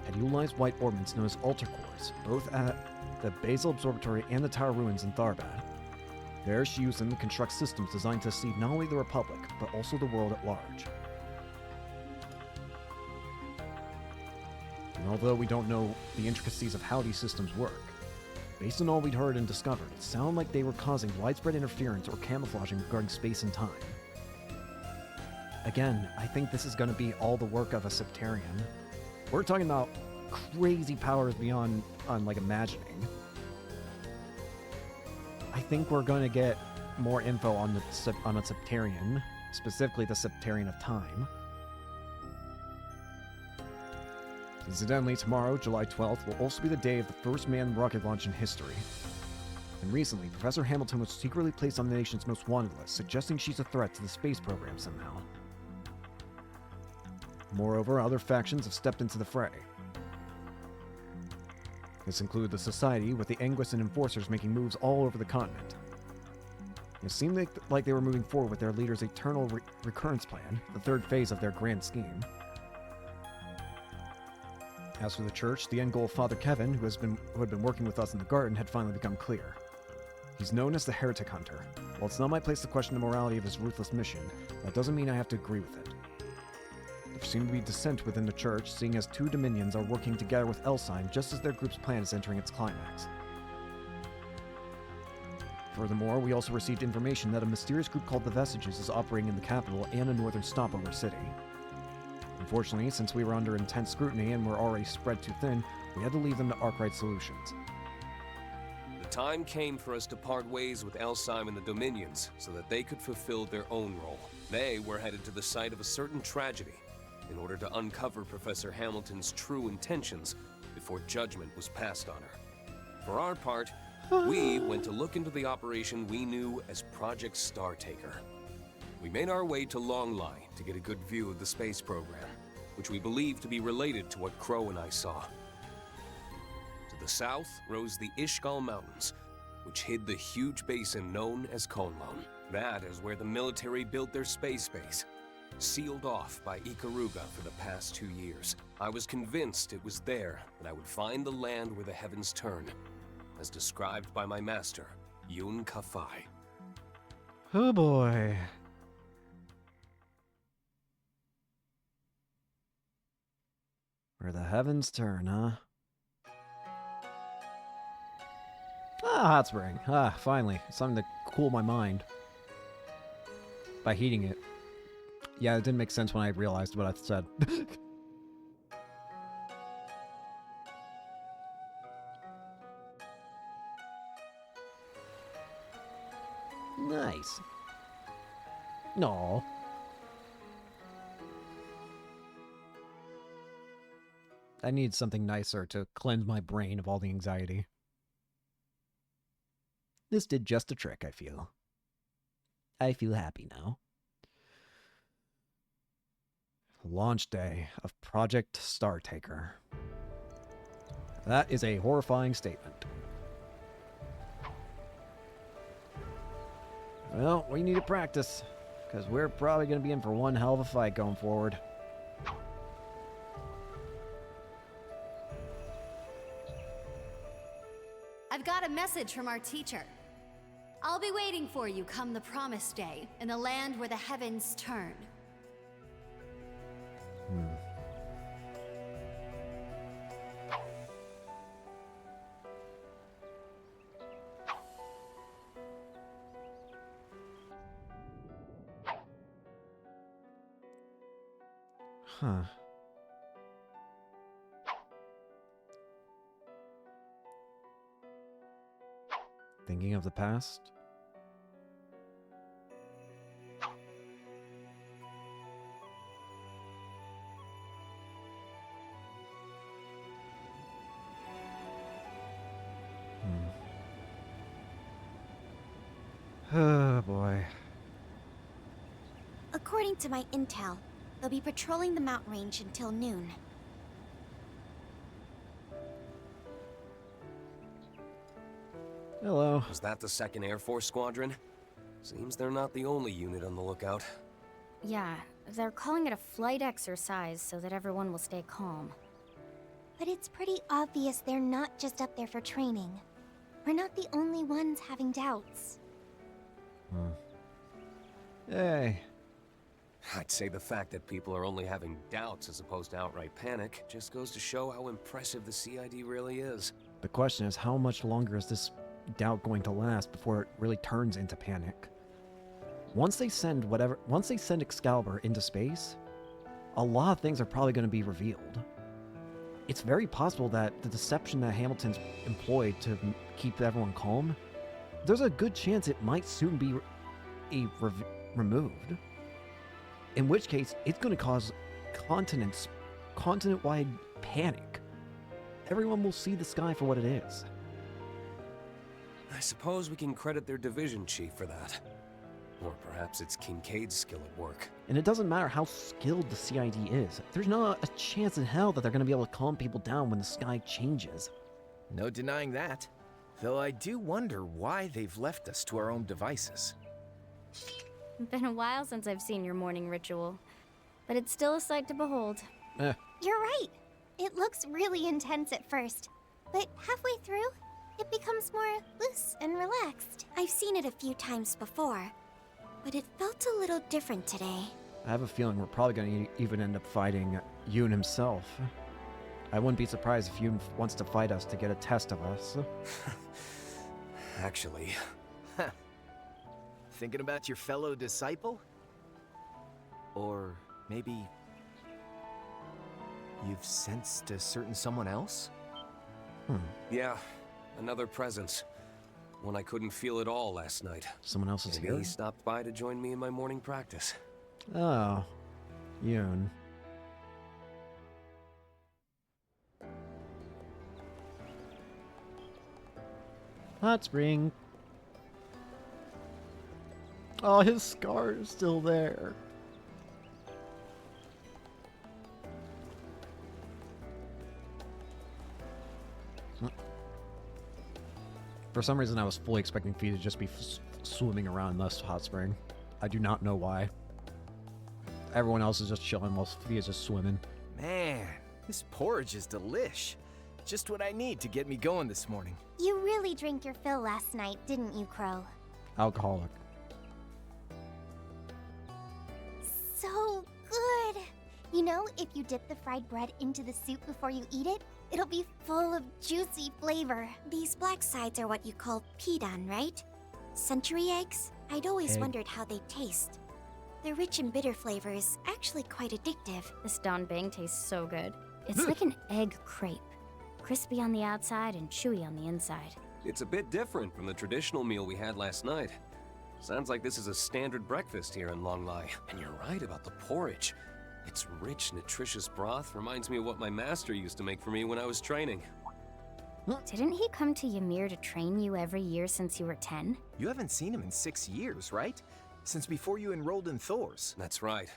had utilized white orbments known as altar cores, both at the Basel Observatory and the Tower Ruins in Tharbad. There, she used them to construct systems designed to deceive not only the Republic, but also the world at large. And although we don't know the intricacies of how these systems work, based on all we'd heard and discovered, it sounded like they were causing widespread interference or camouflaging regarding space and time. Again, I think this is going to be all the work of a Septarian. We're talking about crazy powers beyond like imagining. I think we're going to get more info on a Septarian, specifically the Septarian of Time. Incidentally, tomorrow, July 12th, will also be the day of the first manned rocket launch in history. And recently, Professor Hamilton was secretly placed on the nation's most wanted list, suggesting she's a threat to the space program somehow. Moreover, other factions have stepped into the fray. This included the Society, with the Anguis and Enforcers making moves all over the continent. It seemed like they were moving forward with their leader's eternal recurrence plan, the third phase of their grand scheme. As for the Church, the end goal of Father Kevin, who had been working with us in the garden, had finally become clear. He's known as the Heretic Hunter. While it's not my place to question the morality of his ruthless mission, that doesn't mean I have to agree with it. There seems to be dissent within the Church, seeing as 2 Dominions are working together with Elsheim just as their group's plan is entering its climax. Furthermore, we also received information that a mysterious group called the Vestiges is operating in the capital and a northern stopover city. Unfortunately, since we were under intense scrutiny and were already spread too thin, we had to leave them to Arkwright Solutions. The time came for us to part ways with Elsheim and the Dominions so that they could fulfill their own role. They were headed to the site of a certain tragedy in order to uncover Professor Hamilton's true intentions before judgment was passed on her. For our part, we went to look into the operation we knew as Project Startaker. We made our way to Long Lie to get a good view of the space program, which we believed to be related to what Crow and I saw. To the south rose the Ishgal Mountains, which hid the huge basin known as Konlon. That is where the military built their space base, sealed off by Ikaruga for the past 2 years. I was convinced it was there that I would find the land where the heavens turn, as described by my master, Yun Kafai. Oh boy. Where the heavens turn, huh? Ah, hot spring. Ah, finally. Something to cool my mind. By heating it. Yeah, it didn't make sense when I realized what I said. Nice. No. I need something nicer to cleanse my brain of all the anxiety. This did just a trick, I feel. I feel happy now. Launch day of Project Startaker. That is a horrifying statement. Well, we need to practice, because we're probably going to be in for one hell of a fight going forward. I've got a message from our teacher. I'll be waiting for you come the promised day, in the land where the heavens turn. Huh. Thinking of the past? Oh boy. According to my intel, they'll be patrolling the mountain range until noon. Hello. Was that the 2nd Air Force Squadron? Seems they're not the only unit on the lookout. Yeah, they're calling it a flight exercise so that everyone will stay calm. But it's pretty obvious they're not just up there for training. We're not the only ones having doubts. Hey. I'd say the fact that people are only having doubts as opposed to outright panic just goes to show how impressive the CID really is. The question is, how much longer is this doubt going to last before it really turns into panic? Once they send Excalibur into space, a lot of things are probably going to be revealed. It's very possible that the deception that Hamilton's employed to keep everyone calm, there's a good chance it might soon be removed. In which case, it's going to cause continent-wide panic. Everyone will see the sky for what it is. I suppose we can credit their division chief for that. Or perhaps it's Kincaid's skill at work. And it doesn't matter how skilled the CID is. There's not a chance in hell that they're going to be able to calm people down when the sky changes. No denying that. Though I do wonder why they've left us to our own devices. Been a while since I've seen your morning ritual, but it's still a sight to behold. Eh. You're right. It looks really intense at first, but halfway through, it becomes more loose and relaxed. I've seen it a few times before, but it felt a little different today. I have a feeling we're probably going to even end up fighting Yoon himself. I wouldn't be surprised if Yoon wants to fight us to get a test of us. Actually... Thinking about your fellow disciple? Or maybe... you've sensed a certain someone else? Yeah, another presence. One I couldn't feel at all last night. Someone else is Maybe here? he stopped by to join me in my morning practice. Oh. Yoon. Hot spring. Oh, his scar is still there. For some reason, I was fully expecting Fee to just be swimming around this hot spring. I do not know why. Everyone else is just chilling while Fee is just swimming. Man, this porridge is delish. Just what I need to get me going this morning. You really drank your fill last night, didn't you, Crow? Alcoholic. So good! You know, if you dip the fried bread into the soup before you eat it, it'll be full of juicy flavor. These black sides are what you call pidon, right? Century eggs? I'd always Egg. wondered how they taste. Their rich and bitter flavor is actually quite addictive. This donbang tastes so good. It's like an egg crepe. Crispy on the outside and chewy on the inside. It's a bit different from the traditional meal we had last night. Sounds like this is a standard breakfast here in Longlai. And you're right about the porridge. Its rich, nutritious broth reminds me of what my master used to make for me when I was training. Didn't he come to Ymir to train you every year since you were 10? You haven't seen him in 6 years, right? Since before you enrolled in Thor's. That's right.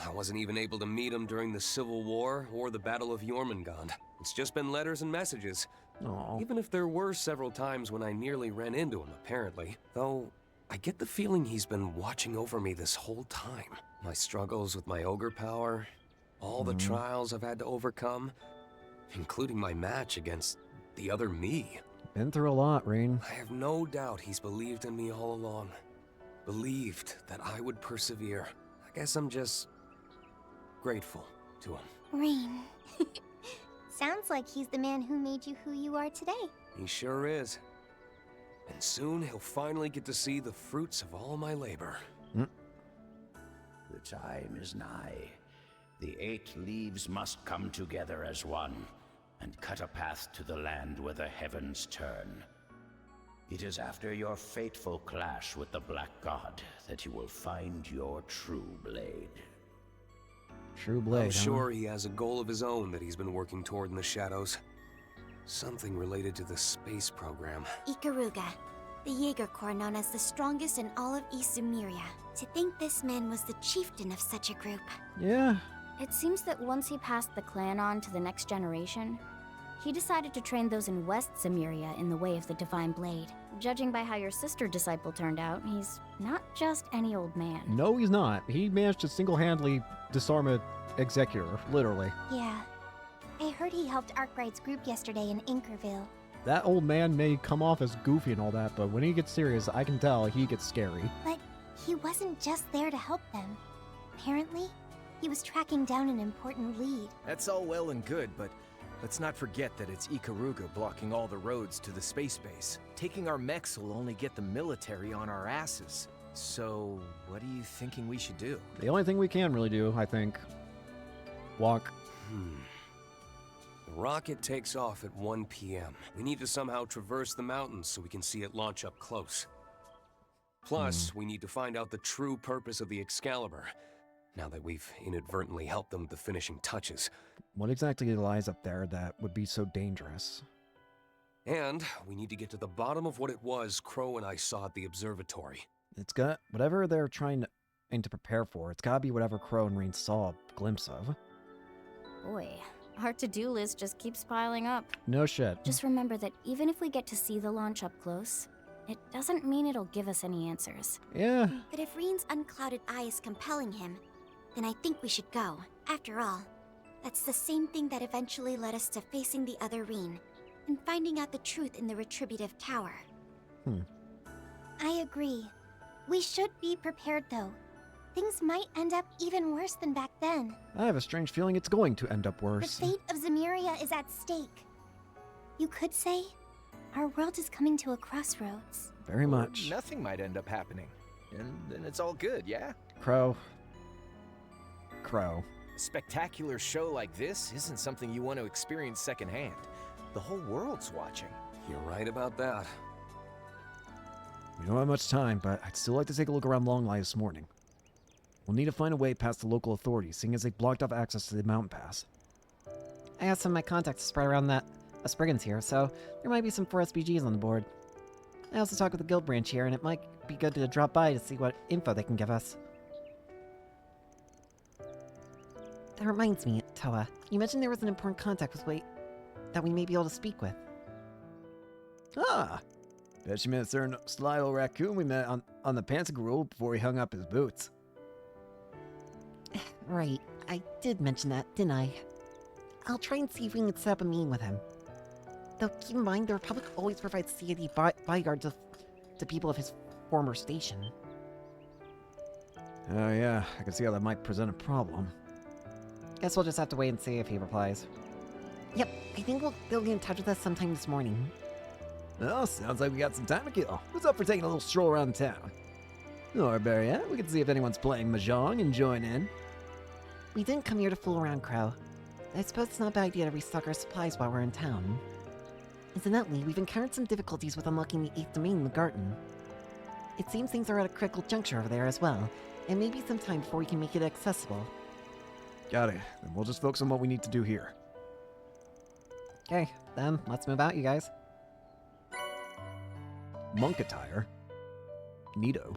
I wasn't even able to meet him during the Civil War or the Battle of Jormungand. It's just been letters and messages. Aww. Even if there were several times when I nearly ran into him, apparently. Though, I get the feeling he's been watching over me this whole time. My struggles with my ogre power, all the trials I've had to overcome, including my match against the other me. Been through a lot, Rain. I have no doubt he's believed in me all along. Believed that I would persevere. I guess I'm just grateful to him. Rain. Sounds like he's the man who made you who you are today. He sure is. And soon he'll finally get to see the fruits of all my labor. The time is nigh. The 8 leaves must come together as one, and cut a path to the land where the heavens turn. It is after your fateful clash with the Black God that you will find your true blade. True blade, I'm sure he has a goal of his own that he's been working toward in the shadows. Something related to the space program. Ikaruga, the Jaeger Corps known as the strongest in all of East Zemuria. To think this man was the chieftain of such a group. Yeah. It seems that once he passed the clan on to the next generation, he decided to train those in West Zemuria in the way of the Divine Blade. Judging by how your sister disciple turned out, he's not just any old man. No, he's not. He managed to single-handedly disarm an executor, literally. Yeah. I heard he helped Arkwright's group yesterday in Inkerville. That old man may come off as goofy and all that, but when he gets serious, I can tell he gets scary. But he wasn't just there to help them. Apparently, he was tracking down an important lead. That's all well and good, but let's not forget that it's Ikaruga blocking all the roads to the space base. Taking our mechs will only get the military on our asses. So, what are you thinking we should do? The only thing we can really do, I think, walk. The rocket takes off at 1 p.m. We need to somehow traverse the mountains so we can see it launch up close. Plus, we need to find out the true purpose of the Excalibur, now that we've inadvertently helped them with the finishing touches. What exactly lies up there that would be so dangerous? And we need to get to the bottom of what it was Crow and I saw at the observatory. It's got whatever they're trying to prepare for. It's gotta be whatever Crow and Rain saw a glimpse of. Boy, our to-do list just keeps piling up. No shit. Just remember that even if we get to see the launch up close, it doesn't mean it'll give us any answers. Yeah. But if Reen's unclouded eye is compelling him, then I think we should go. After all, that's the same thing that eventually led us to facing the other Reen and finding out the truth in the Retributive Tower. I agree. We should be prepared, though. Things might end up even worse than back then. I have a strange feeling it's going to end up The worse. fate of Zemuria is at stake. You could say our world is coming to a crossroads. Very much. Nothing might end up happening. And then it's all good, yeah? Crow. A spectacular show like this isn't something you want to experience secondhand. The whole world's watching. You're right about that. We don't have much time, but I'd still like to take a look around Longline this morning. We'll need to find a way past the local authorities, seeing as they blocked off access to the mountain pass. I have some of my contacts spread around that Spriggans here, so there might be some 4 SPGs on the board. I also talked with the guild branch here, and it might be good to drop by to see what info they can give us. That reminds me, Toa, you mentioned there was an important contact that we may be able to speak with. Ah! Bet you meant a certain sly old raccoon we met on the Pantagruel before he hung up his boots. Right, I did mention that, didn't I? I'll try and see if we can set up a meeting with him. Though keep in mind, the Republic always provides CID bodyguards to people of his former station. Oh yeah, I can see how that might present a problem. Guess we'll just have to wait and see if he replies. Yep, I think they'll get in touch with us sometime this morning. Well, sounds like we got some time to kill. Who's up for taking a little stroll around town? Or better yet, we can see if anyone's playing Mahjong and join in. We didn't come here to fool around, Crow. I suppose it's not a bad idea to restock our supplies while we're in town. Incidentally, we've encountered some difficulties with unlocking the 8th domain in the garden. It seems things are at a critical juncture over there as well, and maybe some time before we can make it accessible. Got it. Then we'll just focus on what we need to do here. Okay, then let's move out, you guys. Monk attire. Neato.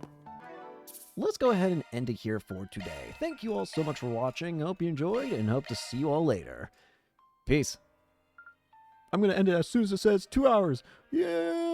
Let's go ahead and end it here for today. Thank you all so much for watching. I hope you enjoyed and hope to see you all later. Peace. I'm going to end it as soon as it says 2 hours. Yeah.